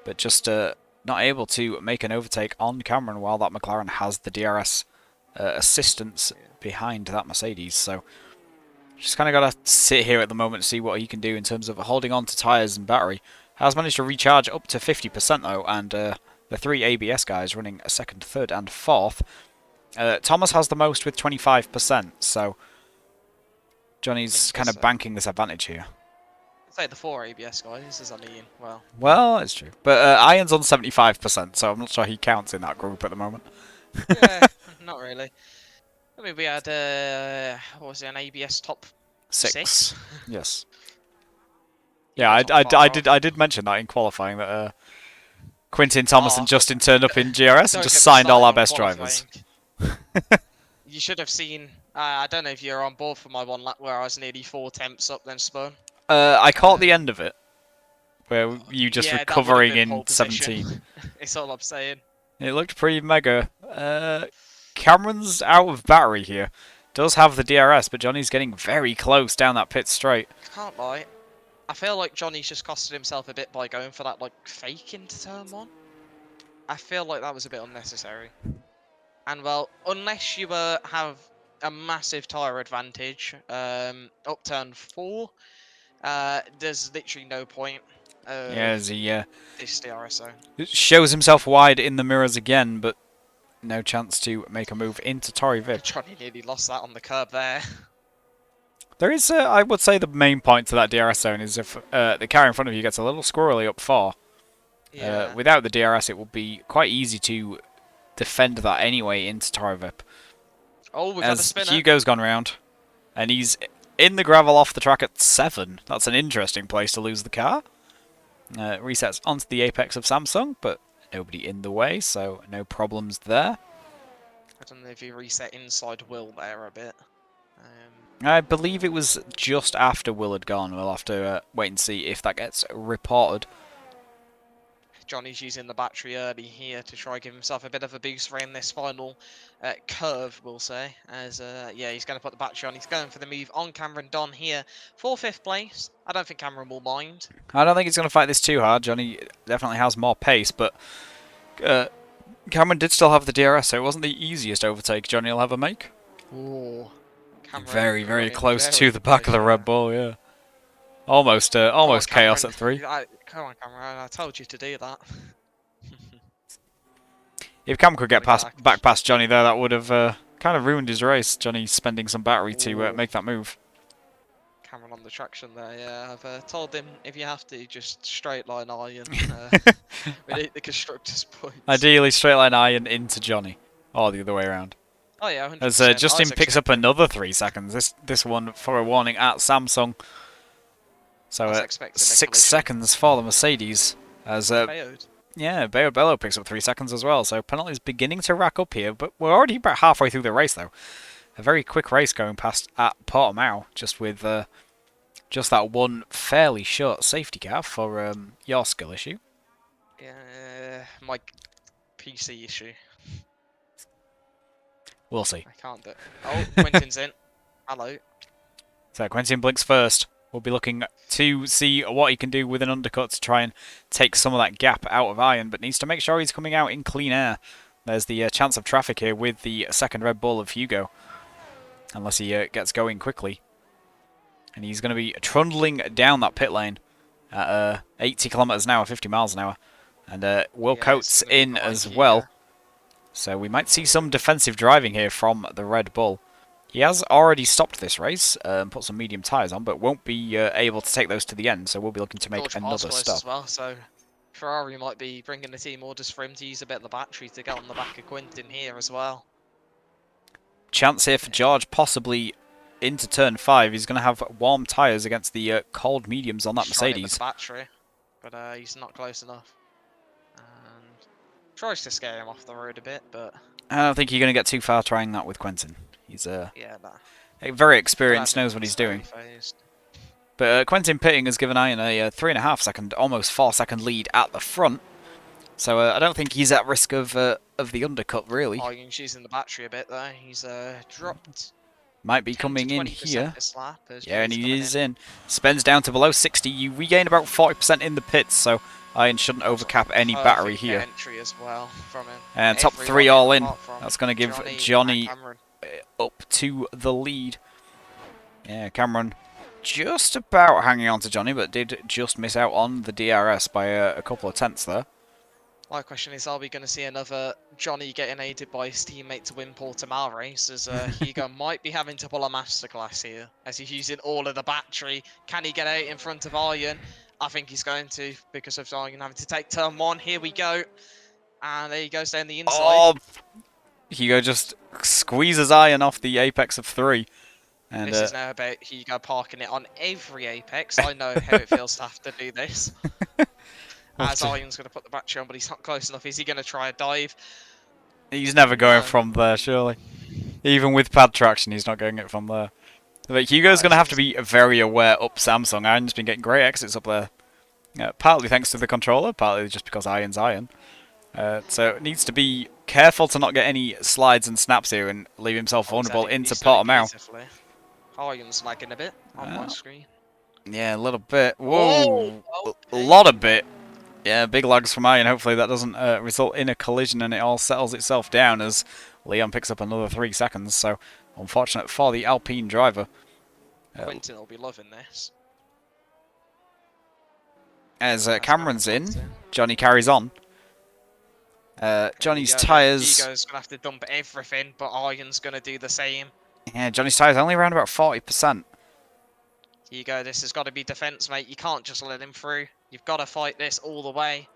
But just not able to make an overtake on Cameron while that McLaren has the DRS assistance behind that Mercedes. So just kind of got to sit here at the moment and see what he can do in terms of holding on to tyres and battery. Has managed to recharge up to 50% though, and the 3 ABS guys running a second, third, and fourth. Thomas has the most with 25%, so Johnny's kind of banking this advantage here. I'd say the 4 ABS guys, as I mean, well. Well, it's true. But Iron's on 75%, so I'm not sure he counts in that group at the moment. Yeah, not really. I mean, we had, what was it, an ABS top 6? Yes. Yeah, I did mention that in qualifying that Quintin, Thomas, and Justin turned up in GRS and just signed all our best drivers. You should have seen. I don't know if you're on board for my one lap where I was nearly 4 temps up, then spun. I caught the end of it, where you just were covering in 17. It's all I'm saying. It looked pretty mega. Cameron's out of battery here. Does have the DRS, but Johnny's getting very close down that pit straight. Can't lie. I feel like Johnny's just costed himself a bit by going for that, like, fake into turn 1. I feel like that was a bit unnecessary. And, well, unless you have a massive tyre advantage up turn 4, there's literally no point. As he this DRS zone. shows himself wide in the mirrors again, but no chance to make a move into Torrey Vip. Johnny nearly lost that on the curb there. There is, I would say, the main point to that DRS zone is if the car in front of you gets a little squirrely up 4. Yeah. Without the DRS, it will be quite easy to defend that anyway into Torrey Vip. Oh, we've got a spinner. Hugo's gone round, and he's in the gravel off the track at 7. That's an interesting place to lose the car. Resets onto the apex of Samsung, but nobody in the way, so no problems there. I don't know if he reset inside Will there a bit. I believe it was just after Will had gone. We'll have to wait and see if that gets reported. Johnny's using the battery early here to try and give himself a bit of a boost for in this final curve, we'll say. As yeah, he's going to put the battery on. He's going for the move on Cameron Don here for 5th place. I don't think Cameron will mind. I don't think he's going to fight this too hard. Johnny definitely has more pace, but Cameron did still have the DRS, so it wasn't the easiest overtake Johnny will ever make. Ooh. Cameron Very, very close to the back of the Red Bull, yeah. Almost chaos at 3. Come on, Cameron, I told you to do that. If Cam could get back past Johnny there, that would have kind of ruined his race. Johnny spending some battery to make that move. Cameron on the traction there, yeah. I've told him if you have to, just straight line iron. We need the constructors' points. Ideally, straight line iron into Johnny, or the other way around. Oh yeah, 100%. As Justin picks up another 3 seconds. This one for a warning at Samsung. So 6 seconds for the Mercedes. As yeah, Bayo Bello picks up 3 seconds as well. So penalties beginning to rack up here, but we're already about halfway through the race though. A very quick race going past at Portimao, just with just that one fairly short safety car for your skill issue. Yeah, my PC issue. We'll see. I can't do it. Oh, Quentin's in. Hello. So Quentin blinks first. We'll be looking to see what he can do with an undercut to try and take some of that gap out of Iron, but needs to make sure he's coming out in clean air. There's the chance of traffic here with the second Red Bull of Hugo, unless he gets going quickly. And he's going to be trundling down that pit lane at 80 kilometers an hour, 50 miles an hour. And Will Yeah, it's Coates gonna be in behind as Hugo. well. So we might see some defensive driving here from the Red Bull. He has already stopped this race and put some medium tyres on, but won't be able to take those to the end, so we'll be looking to make George Paul's another close stop. as well, so Ferrari might be bringing the team orders for him to use a bit of the battery to get on the back of Quentin here as well. Chance here for George, possibly into turn 5. He's going to have warm tyres against the cold mediums on that He's trying it with Mercedes. the battery, but he's not close enough. And tries to scare him off the road a bit, but I don't think you're going to get too far trying that with Quentin. He's yeah, nah. very But I experienced, think knows what he's doing. phased. But Quentin pitting has given Iron a 3.5 second, almost 4 second lead at the front. So I don't think he's at risk of the undercut, really. Oh, he's using the battery a bit there. He's dropped Might be 10 to coming in 20% here. this lap. As Yeah, and Johnny's he coming is in. Spins down to below 60. You regain about 40% in the pits, so Iron shouldn't overcap any battery Perfect here. entry as well from him. And top 3 all in. That's going to give Johnny up to the lead. Yeah, Cameron just about hanging on to Johnny, but did just miss out on the DRS by a couple of tenths there. My question is, are we going to see another Johnny getting aided by his teammate to win Portimao race, as Hugo might be having to pull a masterclass here, as he's using all of the battery. Can he get out in front of Iron? I think he's going to, because of Iron having to take turn 1. Here we go. And there he goes down the inside. Oh, Hugo just squeezes Iron off the apex of 3. And, this is now about Hugo parking it on every apex. I know how it feels to have to do this. As Iron's going to put the battery on, but he's not close enough. Is he going to try a dive? He's never going from there, surely. Even with pad traction, he's not going it from there. But Hugo's going to have to be very aware up Samsung. Iron's been getting great exits up there. Partly thanks to the controller, partly just because Iron's Iron. So it needs to be careful to not get any slides and snaps here and leave himself vulnerable into Portimao. Iron's lagging a bit on my screen. Yeah, a little bit. Whoa! A lot of bit. Yeah, big lags from Iron. Hopefully that doesn't result in a collision and it all settles itself down as Leon picks up another 3 seconds. So, unfortunate for the Alpine driver. Quentin will be loving this. As Cameron's in, Johnny carries on. Johnny's tyres... Hugo's going to have to dump everything, but Iron's going to do the same. Yeah, Johnny's tyres only around about 40%. Hugo, this has got to be defence, mate. You can't just let him through. You've got to fight this all the way.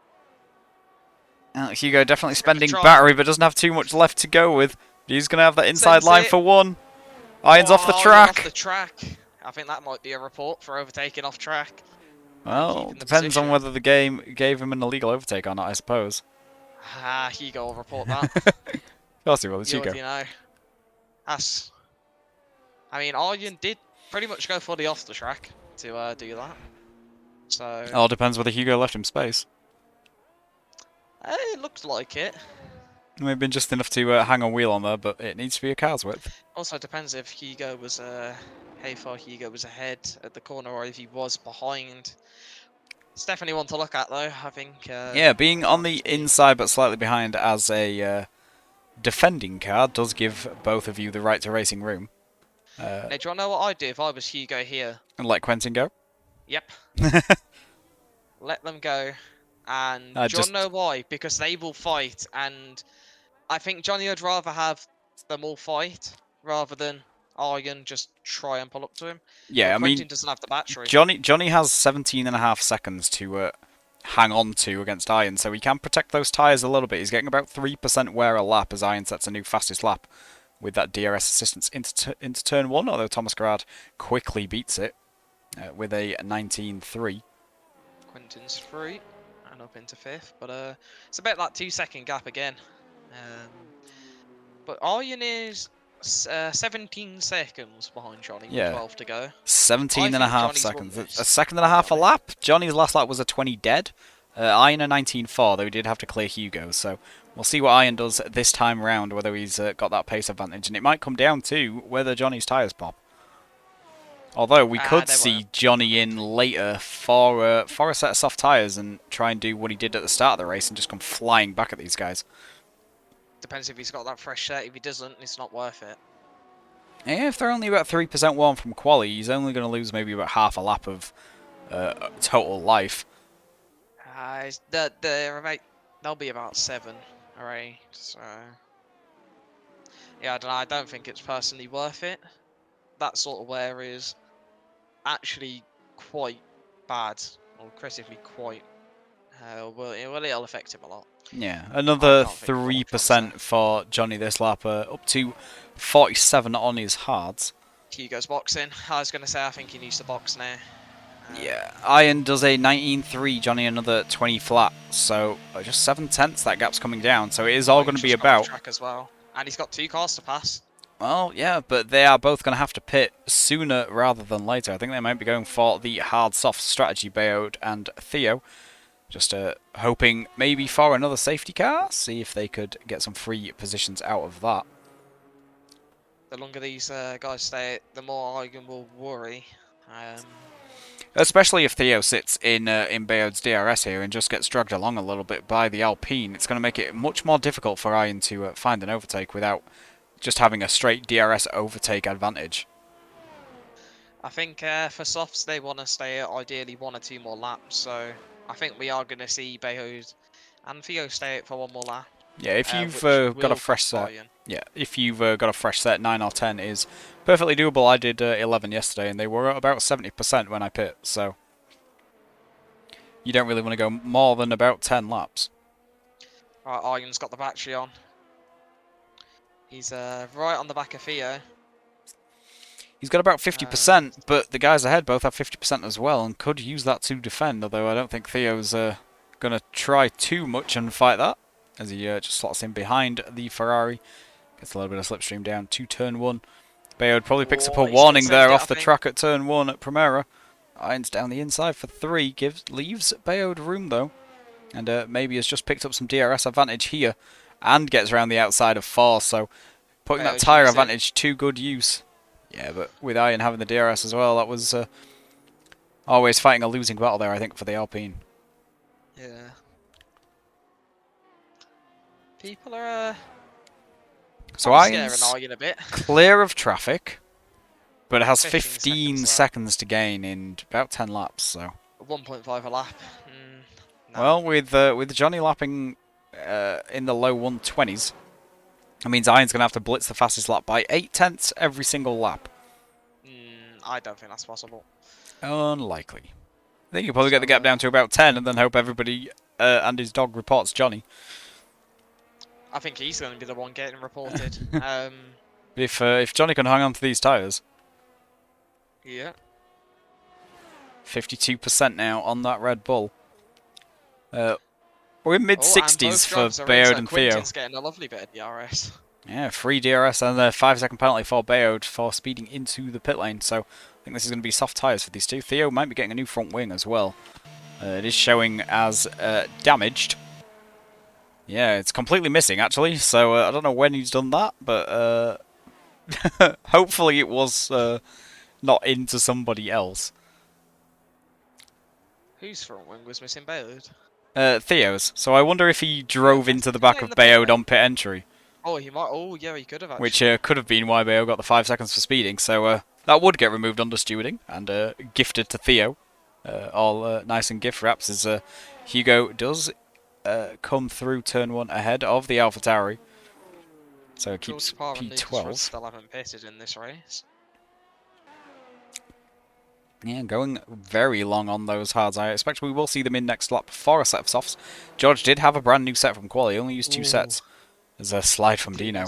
Hugo definitely spending battery, but doesn't have too much left to go with. He's going to have that inside line for 1. Iron's off the track. Off the track. I think that might be a report for overtaking off track. Well, depends on whether the game gave him an illegal overtake or not, I suppose. Ah, Hugo will report that. Of course he will, it's Hugo. You know. I mean, Iron did pretty much go fully off the track to do that. So it all depends whether Hugo left him space. It looks like it. Maybe just enough to hang a wheel on there, but it needs to be a car's width. Also depends if Hugo was how far Hugo was ahead at the corner or if he was behind. It's definitely one to look at though, I think. Yeah, being on the inside but slightly behind as a defending car does give both of you the right to racing room. Now, do you want to know what I'd do if I was Hugo here? And let Quentin go? Yep. Let them go. And do you want to know why? Because they will fight, and I think Johnny would rather have them all fight rather than Iron just try and pull up to him. Yeah, but Quentin doesn't have the battery. Johnny has 17.5 seconds to hang on to against Iron, so he can protect those tyres a little bit. He's getting about 3% wear a lap as Iron sets a new fastest lap with that DRS assistance into turn 1, although Thomas Garrard quickly beats it with a 19.3. Quentin's free and up into 5th, but it's about that 2-second gap again. But Iron is 17 seconds behind Johnny with 12 to go. 17.5 seconds. A second and a half a lap. Johnny's last lap was a 20 dead. Iron a 19.4, though he did have to clear Hugo, so we'll see what Iron does this time round, whether he's got that pace advantage, and it might come down to whether Johnny's tyres pop. Although we could They won't. see Johnny in later for a set of soft tyres and try and do what he did at the start of the race and just come flying back at these guys. Depends if he's got that fresh set. If he doesn't, it's not worth it. Yeah, if they're only about 3% warm from quali, he's only going to lose maybe about half a lap of total life. They'll be about 7 or 8. So yeah, I don't know. I don't think it's personally worth it. That sort of wear is actually quite bad, or critically quite. It'll affect him a lot. Yeah, I another can't think of what I'm trying to say. 3% for Johnny this lap, up to 47 on his hards. Hugo's boxing. I was going to say I think he needs to box now. Yeah, Iron does a 19.3, Johnny another 20 flat, so just 7/10 that gap's coming down, so it is all going to be about... track as well. And he's got 2 cars to pass. Well, yeah, but they are both going to have to pit sooner rather than later. I think they might be going for the hard-soft strategy, Bayode and Theo. Just hoping maybe for another safety car, see if they could get some free positions out of that. The longer these guys stay, the more Eigen will worry. Especially if Theo sits in Bayode's DRS here and just gets dragged along a little bit by the Alpine. It's going to make it much more difficult for Iron to find an overtake without just having a straight DRS overtake advantage. I think for softs, they want to stay ideally 1 or 2 more laps. So I think we are going to see Bayode and Theo stay it for 1 more lap. Yeah, if you've got a fresh set, if you've got a fresh set, 9 or 10 is perfectly doable. I did 11 yesterday, and they were at about 70% when I pit, so you don't really want to go more than about 10 laps. Right, Arjen's got the battery on. He's right on the back of Theo. He's got about 50%, but the guys ahead both have 50% as well, and could use that to defend, although I don't think Theo's going to try too much and fight that, as he just slots in behind the Ferrari. Gets a little bit of slipstream down to turn 1. Bayode probably picks up a warning there off the track at turn 1 at Primera. Irons down the inside for 3, leaves Bayode room though, and maybe has just picked up some DRS advantage here, and gets around the outside of 4, so putting that tyre advantage to good use. Yeah, but with Iron having the DRS as well, that was always fighting a losing battle there, I think, for the Alpine. Yeah. People are so Iron's a bit. clear of traffic, but it has 15 seconds to gain in about 10 laps. So 1.5 a lap. No. Well, with Johnny lapping in the low 120s, that means Iron's going to have to blitz the fastest lap by 0.8 every single lap. I don't think that's possible. Unlikely. I think you'll probably get the gap down to about 10 and then hope everybody and his dog reports Johnny. I think he's going to be the one getting reported. If Johnny can hang on to these tyres. Yeah. 52% now on that Red Bull. We're in mid-60s for Bayode and Theo. Quinton's getting a lovely bit of DRS. Yeah, free DRS and a 5-second penalty for Bayode for speeding into the pit lane. So I think this is going to be soft tyres for these two. Theo might be getting a new front wing as well. It is showing as damaged. Yeah, it's completely missing actually. So I don't know when he's done that, but hopefully it was not into somebody else. Whose front wing was missing? Bayode? Theo's. So I wonder if he drove into the back of Bayode on pit entry. Oh, he might. Oh, yeah, he could have actually. Which could have been why Bayode got the 5 seconds for speeding. So that would get removed under stewarding and gifted to Theo. All nice and gift wraps as Hugo does come through turn 1 ahead of the AlphaTauri. So it keeps P12. Still haven't pitted in this race. Yeah, going very long on those hards. I expect we will see them in next lap for a set of softs. George did have a brand new set from quali. He only used 2 sets. There's a slide from Dino.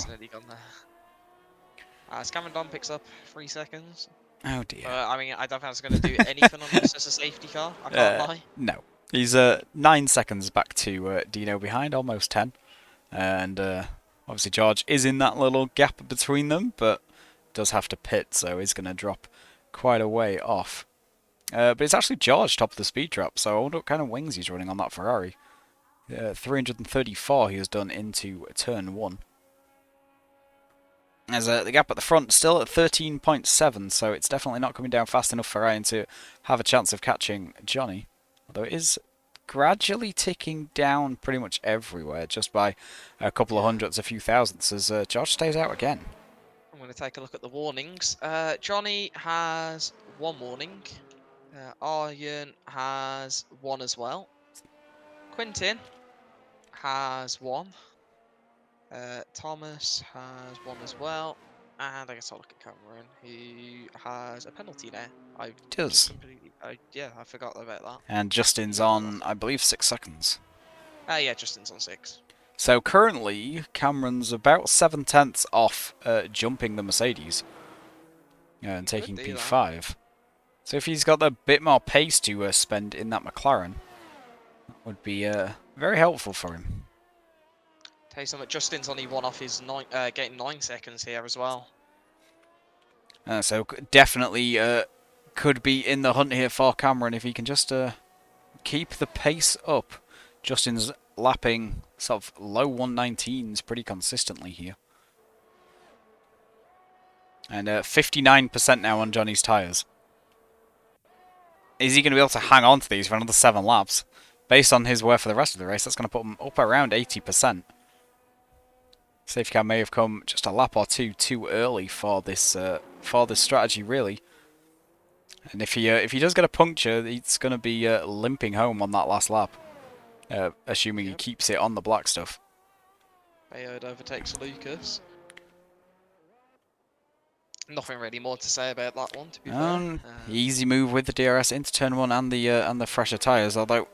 Cameron Don picks up 3 seconds. Oh dear. I mean, I don't think that's going to do anything on this as a safety car. I can't lie. No. He's 9 seconds back to Dino behind, almost 10. And obviously George is in that little gap between them, but does have to pit, so he's going to drop quite a way off. But it's actually George top of the speed trap, so I wonder what kind of wings he's running on that Ferrari. 334 he has done into turn 1. As the gap at the front still at 13.7, so it's definitely not coming down fast enough for Ryan to have a chance of catching Johnny. Although it is gradually ticking down pretty much everywhere, just by a couple of hundredths, a few thousandths, as George stays out again. I'm going to take a look at the warnings. Johnny has 1 warning. Aryan has 1 as well. Quentin has 1. Thomas has 1 as well. And I guess I'll look at Cameron, who has a penalty there. I just Does. completely, yeah, I forgot about that. And Justin's on, I believe, 6 seconds. Yeah, Justin's on 6. So currently, Cameron's about 7/10 off jumping the Mercedes and taking P5. So if he's got a bit more pace to spend in that McLaren, that would be very helpful for him. Tell you something, Justin's only 1 off his getting 9 seconds here as well. So definitely could be in the hunt here for Cameron if he can just keep the pace up. Justin's lapping sort of low 119s pretty consistently here. And 59% now on Johnny's tyres. Is he going to be able to hang on to these for another 7 laps? Based on his work for the rest of the race, that's going to put him up around 80%. Safety car may have come just a lap or two too early for this strategy, really. And if he does get a puncture, he's going to be limping home on that last lap, assuming he keeps it on the black stuff. Bayard overtakes Lucas. Nothing really more to say about that one, to be fair. Easy move with the DRS into turn 1 and the fresher tyres. Although,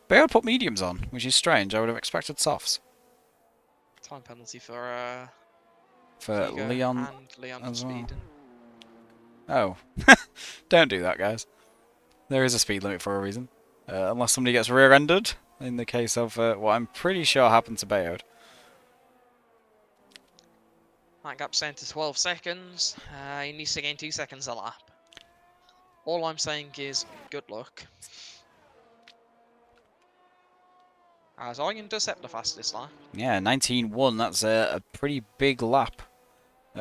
Bayard put mediums on, which is strange. I would have expected softs. Time penalty for Leon and Leon for speeding. Oh, don't do that, guys. There is a speed limit for a reason, unless somebody gets rear-ended. In the case of what I'm pretty sure happened to Bayard. That gap's down to 12 seconds. He needs to gain 2 seconds a lap. All I'm saying is good luck. As Aryan does set the fastest lap. Yeah, 19.1. That's a pretty big lap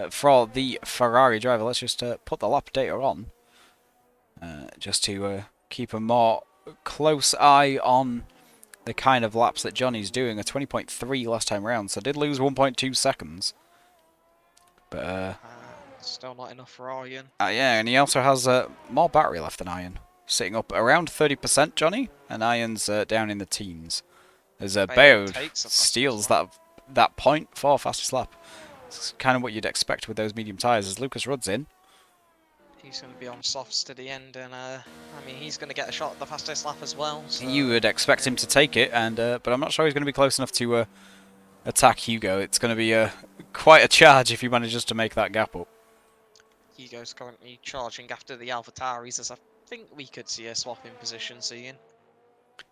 for the Ferrari driver. Let's just put the lap data on, just to keep a more close eye on the kind of laps that Johnny's doing. A 20.3 last time round, so did lose 1.2 seconds. But still not enough for Aryan. Yeah, and he also has more battery left than Iron, sitting up around 30%, Johnny, and Iron's down in the teens. As Bayard steals that point for fastest lap. It's kind of what you'd expect with those medium tyres. As Lucas Rudd's in, he's going to be on softs to the end, and I mean he's going to get a shot at the fastest lap as well. So. You would expect him to take it, and but I'm not sure he's going to be close enough to attack Hugo. It's going to be quite a charge if he manages to make that gap up. Hugo's currently charging after the AlphaTauris, as I think we could see a swap in position soon.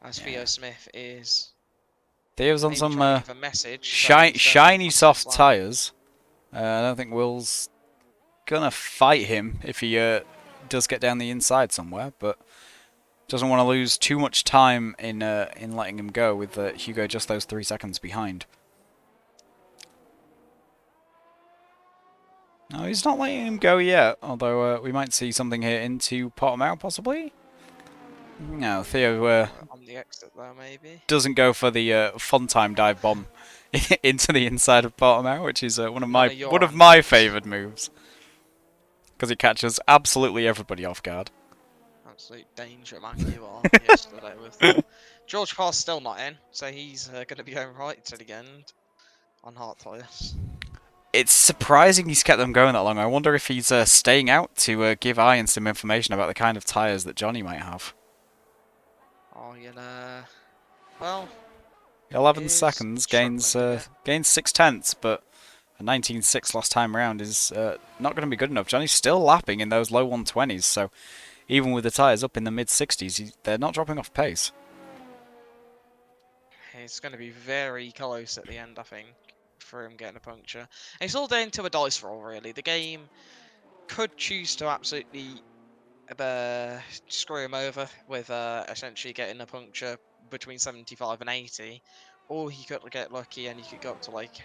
As Theo Smith is. Theo's on some message, shiny soft tyres. I don't think Will's gonna fight him if he does get down the inside somewhere, but doesn't want to lose too much time in letting him go with Hugo just those 3 seconds behind. No, he's not letting him go yet, although we might see something here into Portimao, possibly? No, Theo on the exit there, maybe. Doesn't go for the fun time dive bomb into the inside of Portimao, which is one of my favoured moves, because it catches absolutely everybody off guard. Absolute danger man you are yesterday with George Carr's still not in, so he's going to be going right to the end on hard tyres. It's surprising he's kept them going that long. I wonder if he's staying out to give Ian some information about the kind of tyres that Johnny might have. Well, 11 seconds, gains 6 tenths, but a 19.6 last time round is not going to be good enough. Johnny's still lapping in those low 120s, so even with the tyres up in the mid-60s, they're not dropping off pace. It's going to be very close at the end, I think, for him getting a puncture. And it's all down to a dice roll, really. The game could choose to absolutely screw him over with essentially getting a puncture between 75 and 80, or he could get lucky and he could go up to like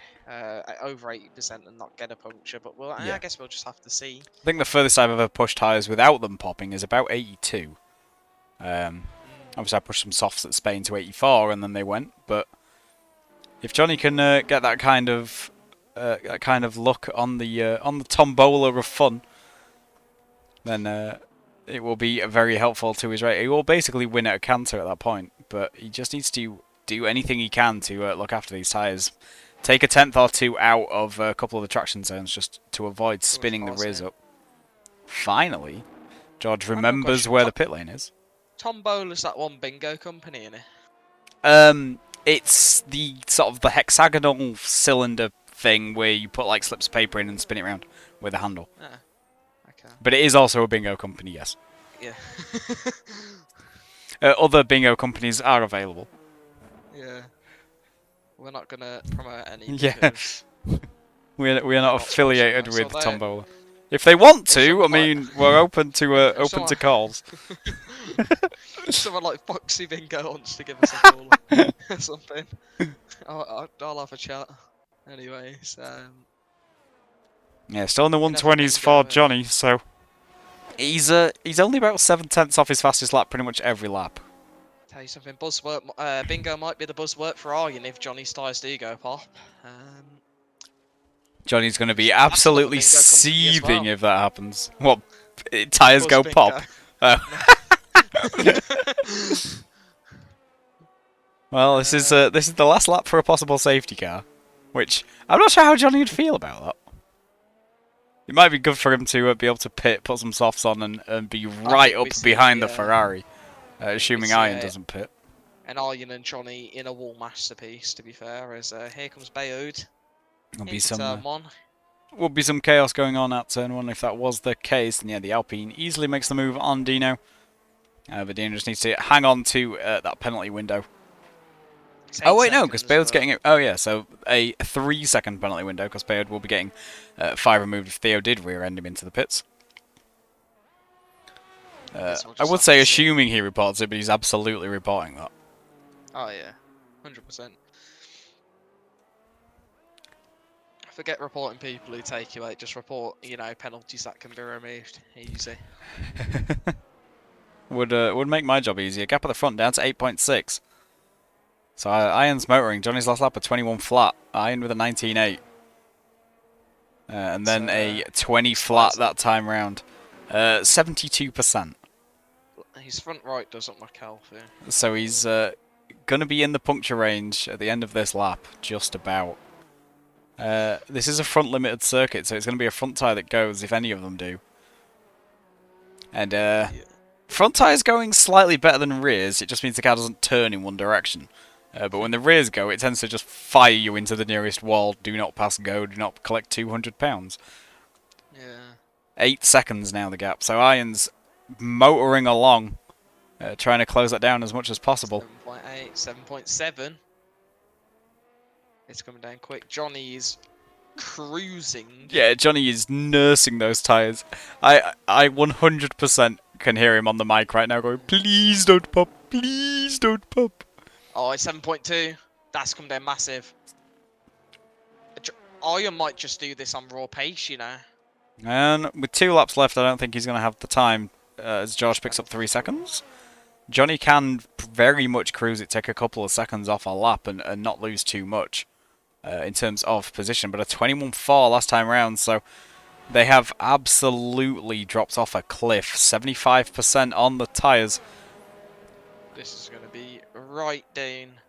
over 80% and not get a puncture. But well, I Yeah. guess we'll just have to see. I think the furthest I've ever pushed tyres without them popping is about 82. Mm, Obviously, I pushed some softs at Spain to 84, and then they went. But if Johnny can get that kind of look on the tombola of fun, then it will be very helpful to his rate. He will basically win at a canter at that point, but he just needs to do anything he can to look after these tyres. Take a tenth or two out of a couple of the traction zones just to avoid spinning the rears up. Finally, George Random remembers question. where the pit lane is. Tom Bowler's that one bingo company, innit? It's the sort of the hexagonal cylinder thing where you put like slips of paper in and spin it around with a handle. Ah, okay. But it is also a bingo company, yes. Yeah. Other bingo companies are available. Yeah. We're not gonna promote any Yeah. because We are not affiliated with so Tombola. If they want if to, I someone mean, like we're open to if open to someone calls. someone like Foxy Bingo wants to give us a call or something, I'll have a chat. Anyways, Yeah, still in the you can have a 120s for bingo. Johnny, so he's only about 7/10 off his fastest lap pretty much every lap. Tell you something, buzzword. Bingo might be the buzzword for Arjen if Johnny's tyres do go pop. Johnny's going to be That's another absolutely bingo company as seething well. if that happens. What? Tyres Buzz go Bingo. pop? Oh. Well, this is the last lap for a possible safety car, which I'm not sure how Johnny would feel about that. It might be good for him to be able to pit, put some softs on, and be right up behind the Ferrari, assuming Iron doesn't pit. And Arjen and Johnny in a wall masterpiece, to be fair, as here comes Bayard into turn one. Would be some chaos going on at turn one if that was the case. And yeah, the Alpine easily makes the move on Dino. But Dino just needs to hang on to that penalty window. Oh wait, no, because Bayard's getting it. Oh yeah, so a 3-second penalty window because Bayard will be getting 5 removed if Theo did rear end him into the pits. I would say assuming he reports it, but he's absolutely reporting that. Oh yeah, 100%. Forget reporting people who take you out. Just report, penalties that can be removed. Easy. Would make my job easier. Gap at the front down to 8.6. So Iron's motoring. Johnny's last lap a 21 flat. Iron with a 19.8. And then a 20 flat that time round. 72%. His front right doesn't look healthy. So he's going to be in the puncture range at the end of this lap, just about. This is a front limited circuit, so it's going to be a front tyre that goes if any of them do. And front tyre's going slightly better than rears. It just means the car doesn't turn in one direction. But when the rears go, it tends to just fire you into the nearest wall. Do not pass go. Do not collect £200. Yeah. 8 seconds now the gap. So Iron's motoring along, trying to close that down as much as possible. 7.8, 7.7. It's coming down quick. Johnny is cruising. Yeah, Johnny is nursing those tyres. I 100% can hear him on the mic right now going, please don't pop, please don't pop. Oh, it's 7.2. That's come down massive. Iron might just do this on raw pace, And with 2 laps left, I don't think he's going to have the time as George picks up 3 seconds. Johnny can very much cruise it, take a couple of seconds off a lap and not lose too much in terms of position. But a 21.4 last time round, so they have absolutely dropped off a cliff. 75% on the tyres. This is going to be right down.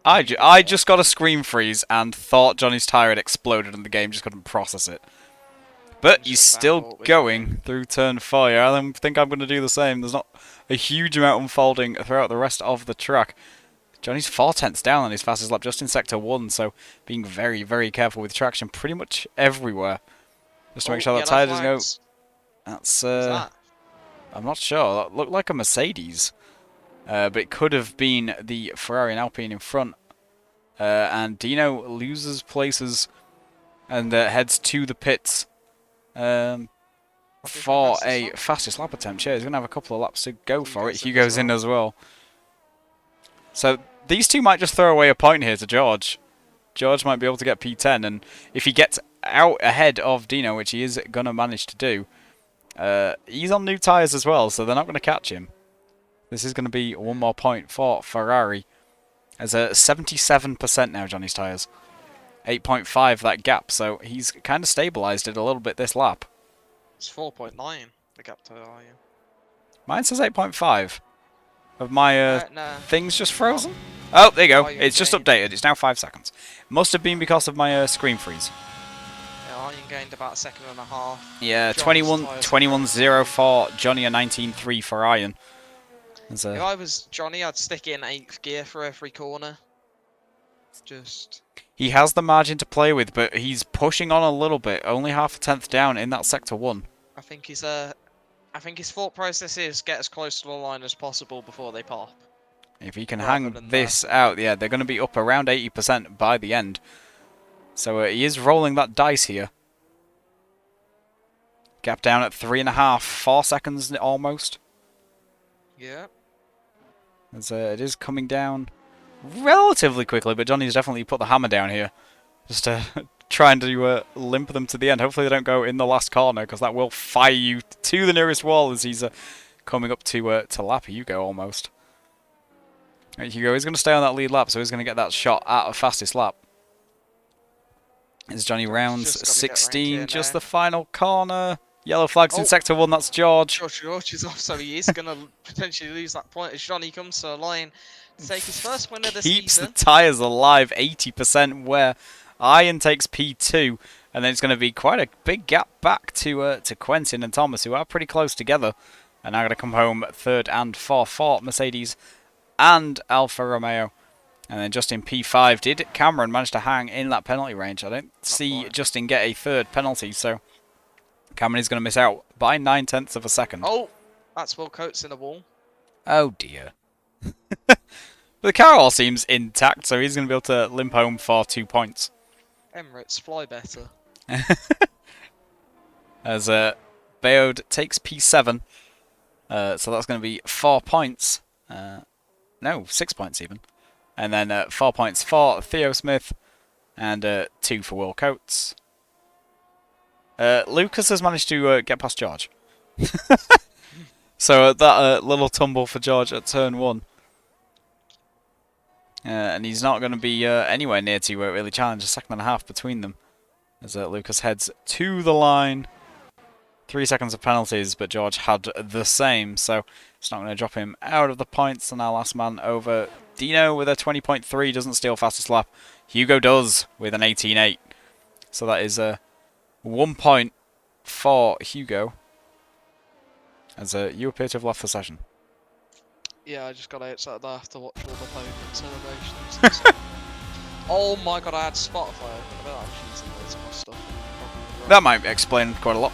I just got a screen freeze and thought Johnny's tyre had exploded and the game just couldn't process it. But he's still going through turn 4. I think I'm going to do the same. There's not a huge amount unfolding throughout the rest of the track. Johnny's 4 tenths down on his fastest lap just in Sector 1, so being very, very careful with traction pretty much everywhere. Just to make sure that tyre doesn't go... That's... I'm not sure. That looked like a Mercedes. But it could have been the Ferrari and Alpine in front. And Dino loses places and heads to the pits. for a fastest lap attempt. Yeah, he's going to have a couple of laps to go for it. Hugo's in as well. So these two might just throw away a point here to George. George might be able to get P10, and if he gets out ahead of Dino, which he is going to manage to do, he's on new tyres as well, so they're not going to catch him. This is going to be one more point for Ferrari. There's a 77% now, Johnny's tyres. 8.5 that gap, so he's kind of stabilised it a little bit this lap. It's 4.9, the gap to Ryan. Mine says 8.5. Have my no. things just frozen? Oh, there you go. Ryan It's just gained. updated. It's now 5 seconds. Must have been because of my screen freeze. Yeah, Ryan gained about a second and a half. Yeah, Johnny's 21.0 for Johnny, a 19.3 for Ryan. If I was Johnny, I'd stick it in 8th gear for every corner. Just... He has the margin to play with, but he's pushing on a little bit. Only half a tenth down in that sector 1. I think his thought process is get as close to the line as possible before they pop. If he can hang this out, yeah, they're going to be up around 80% by the end. So he is rolling that dice here. Gap down at 3.5, 4 seconds almost. Yeah. As it is coming down relatively quickly, but Johnny's definitely put the hammer down here. Just trying to limp them to the end. Hopefully they don't go in the last corner, because that will fire you to the nearest wall as he's coming up to lap Hugo almost. Right, Hugo is going to stay on that lead lap, so he's going to get that shot at a fastest lap. As Johnny rounds 16, just the final corner. Yellow flags in sector 1, that's George. George is off, so he is going to potentially lose that point as Johnny comes to the line to take his first win of the season. Keeps the tyres alive, 80%, where Iron takes P2, and then it's going to be quite a big gap back to Quentin and Thomas, who are pretty close together, and now going to come home 3rd and 4th for Mercedes and Alfa Romeo. And then Justin P5. Did Cameron manage to hang in that penalty range? I don't see Justin get a 3rd penalty, so Cameron is going to miss out by 9/10 of a second. Oh, that's Will Coates in the wall. Oh dear. But the car all seems intact, so he's going to be able to limp home for 2 points. Emirates, fly better. As Bayode takes P7. So that's going to be 4 points. No, 6 points even. And then 4 points for Theo Smith. And 2 for Will Coates. Lucas has managed to get past George. So that little tumble for George at turn 1. And he's not going to be anywhere near to really challenge. A second and a half between them. As Lucas heads to the line. 3 seconds of penalties, but George had the same, so it's not going to drop him out of the points. And our last man over, Dino with a 20.3, doesn't steal fastest lap. Hugo does with an 18.8. So that is 1 point for Hugo, as you appear to have left the session. Yeah, I just got outside there to watch all the podium celebrations. Oh my god, I had Spotify open. I bet I'm cheating loads of my stuff. That might explain quite a lot.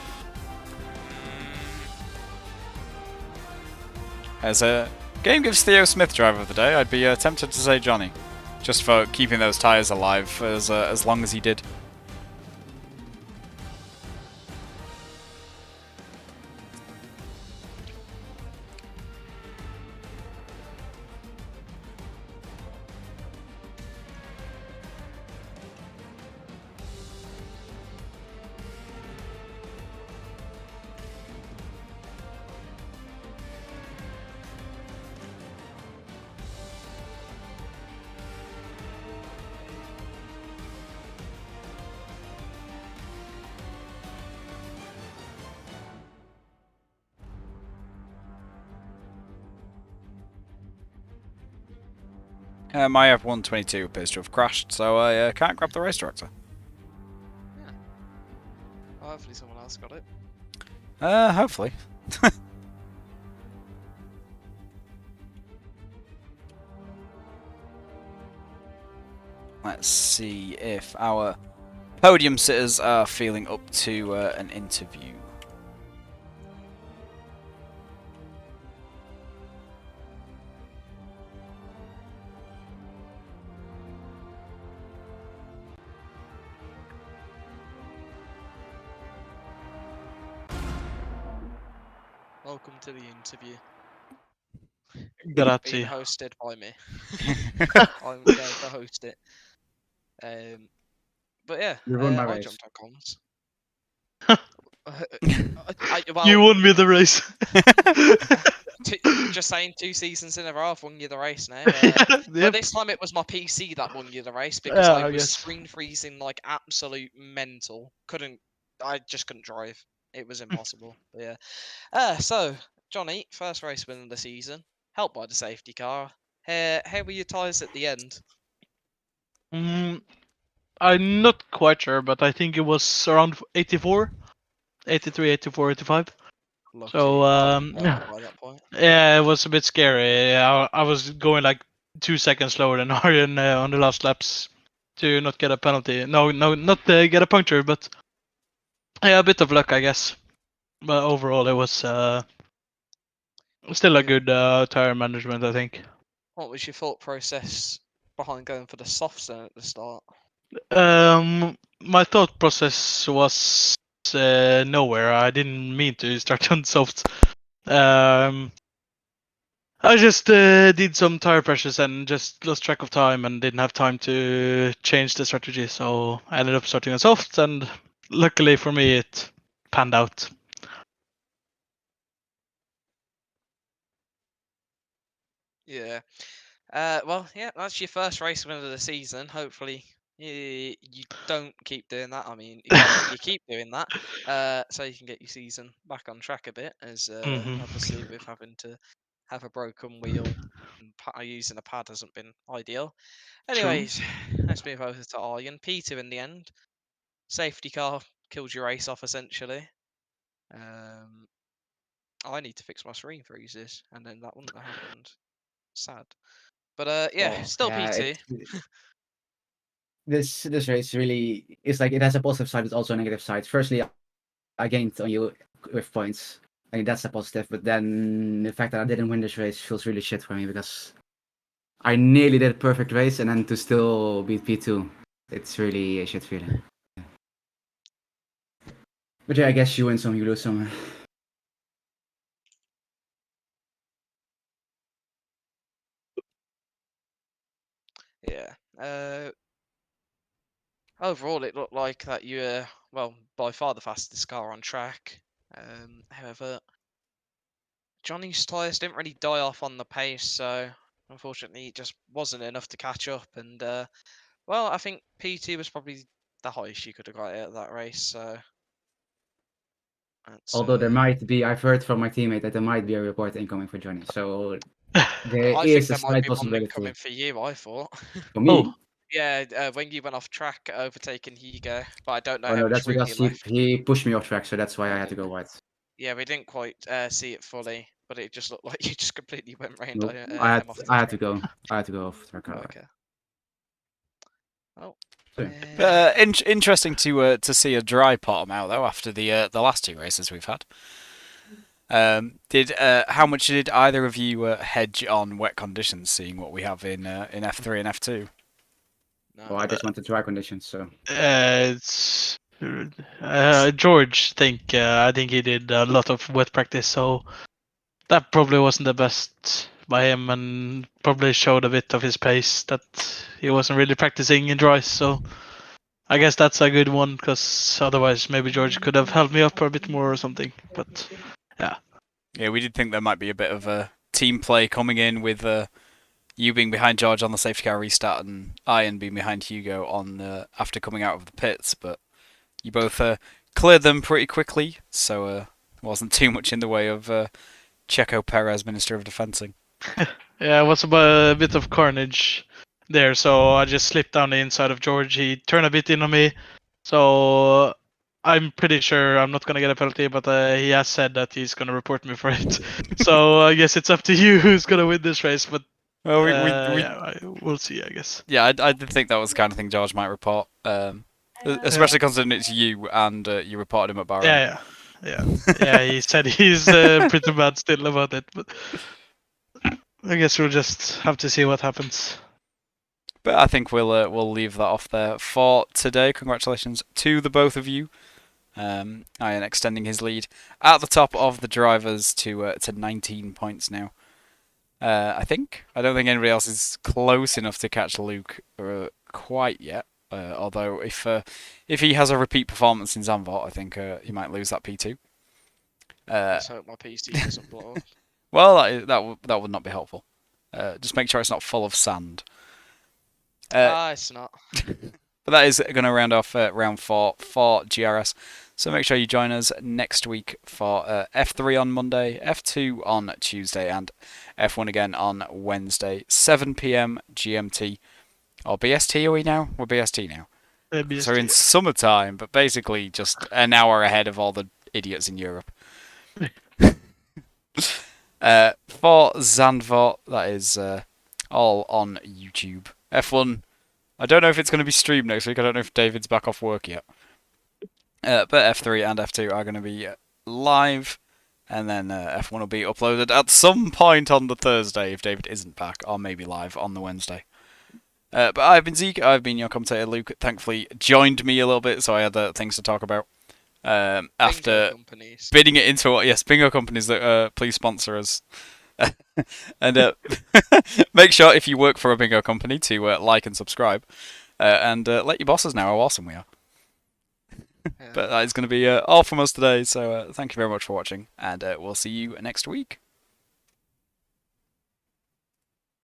As game gives Theo Smith driver of the day, I'd be tempted to say Johnny, just for keeping those tyres alive for as long as he did. My F122 appears to have crashed, so I can't grab the race director. Yeah. Well, hopefully someone else got it. Hopefully. Let's see if our podium sitters are feeling up to an interview. Welcome to the interview, being Grazie. hosted by me. I'm going to host it. But yeah, You ruined my I race. jumped on comms. You Well, won me the race. just saying, 2 seasons in a row, I've won you the race now. But Yep. this time it was my PC that won you the race because Yeah, I I was guess. screen freezing like absolute mental. I just couldn't drive. It was impossible. But yeah. So Johnny, first race win of the season, helped by the safety car. How were your tyres at the end? Mm, I'm not quite sure, but I think it was around 84, 83, 84, 85. Lucky, So I'd have been purple by that point. yeah, it was a bit scary. I was going like 2 seconds slower than Arjen on the last laps to not get a penalty. No, not get a puncture, but yeah, a bit of luck, I guess. But overall, it was still a Yeah. good tire management, I think. What was your thought process behind going for the soft zone at the start? My thought process was nowhere. I didn't mean to start on soft. Um, I just did some tire pressures and just lost track of time and didn't have time to change the strategy. So I ended up starting on soft, and luckily for me, it panned out. Yeah. Well, yeah, that's your first race win of the season. Hopefully, you don't keep doing that. I mean, you keep doing that, so you can get your season back on track a bit. As Hmm. obviously, with having to have a broken wheel and using a pad hasn't been ideal. True. Anyways, let's move over to Arjen. P2 in the end. Safety car killed your race off essentially. Um, I need to fix my screen freezes, and then that wouldn't have happened. Sad. But yeah, Oh still yeah, P2. this race really is like it has a positive side, but also a negative side. Firstly, I gained on you with points. I mean that's a positive, but then the fact that I didn't win this race feels really shit for me because I nearly did a perfect race and then to still beat P2, it's really a shit feeling. But yeah, I guess you win some, you lose some. Yeah. Overall, it looked like that you were, well, by far the fastest car on track. However, Johnny's tyres didn't really die off on the pace, so unfortunately, it just wasn't enough to catch up. And well, I think P2 was probably the highest you could have got out of that race. So that's Although there might be, I've heard from my teammate that there might be a report incoming for Johnny, so there I think is a there might slight be one incoming possibility for you. I thought. for Oh, me. Yeah, when you went off track, overtaking Hugo, but I don't know Oh how no, much that's room because you he left. he pushed me off track, so that's why I had to go Okay. wide. Yeah, we didn't quite see it fully, but it just looked like you just completely went round Nope, I had him off the I had to track. go. I had to go off track. Okay. Oh. So, Interesting to see a dry Portimao though after the last two races we've had. Did how much did either of you hedge on wet conditions, seeing what we have in F3 and F2? well, No. I just wanted dry conditions, so it's George. I think he did a lot of wet practice, so that probably wasn't the best by him, and probably showed a bit of his pace that he wasn't really practicing in dry. So I guess that's a good one, because otherwise maybe George could have held me up a bit more or something. But yeah, Yeah, we did think there might be a bit of a team play coming in with you being behind George on the safety car restart and Ian being behind Hugo on after coming out of the pits, but you both cleared them pretty quickly, so wasn't too much in the way of Checo Perez, Minister of Defencing. yeah, it was a bit of carnage there. So I just slipped down the inside of George. He turned a bit in on me, so I'm pretty sure I'm not gonna get a penalty, but he has said that he's gonna report me for it. So I guess it's up to you who's gonna win this race. But Well, yeah, we'll see, I guess. yeah, I did think that was the kind of thing George might report, Yeah, especially considering it's you and you reported him at Bahrain. yeah. He said he's pretty bad still about it, but I guess we'll just have to see what happens. But I think we'll leave that off there for today. Congratulations to the both of you. Ian extending his lead at the top of the drivers to 19 points now. I think. I don't think anybody else is close enough to catch Luke quite yet. Although if he has a repeat performance in Zandvoort, I think he might lose that P2. Let's hope my PC doesn't blow up. Well, that would not be helpful. Just make sure it's not full of sand. It's not. But that is going to round off round 4 for GRS. So make sure you join us next week for F3 on Monday, F2 on Tuesday, and F1 again on Wednesday, 7 p.m. GMT. Or BST are we now? We're BST now. So we're in summertime, but basically just an hour ahead of all the idiots in Europe. For Zandvoort, that is all on YouTube. F1, I don't know if it's going to be streamed next week. I don't know if David's back off work yet. But F3 and F2 are going to be live, and then F1 will be uploaded at some point on the Thursday if David isn't back, or maybe live on the Wednesday. But I've been Zeke, I've been your commentator. Luke thankfully joined me a little bit, so I had things to talk about. After bidding it into bingo companies that please sponsor us. And make sure if you work for a bingo company to like and subscribe, and let your bosses know how awesome we are. Yeah. But that is going to be all from us today, so thank you very much for watching, and we'll see you next week.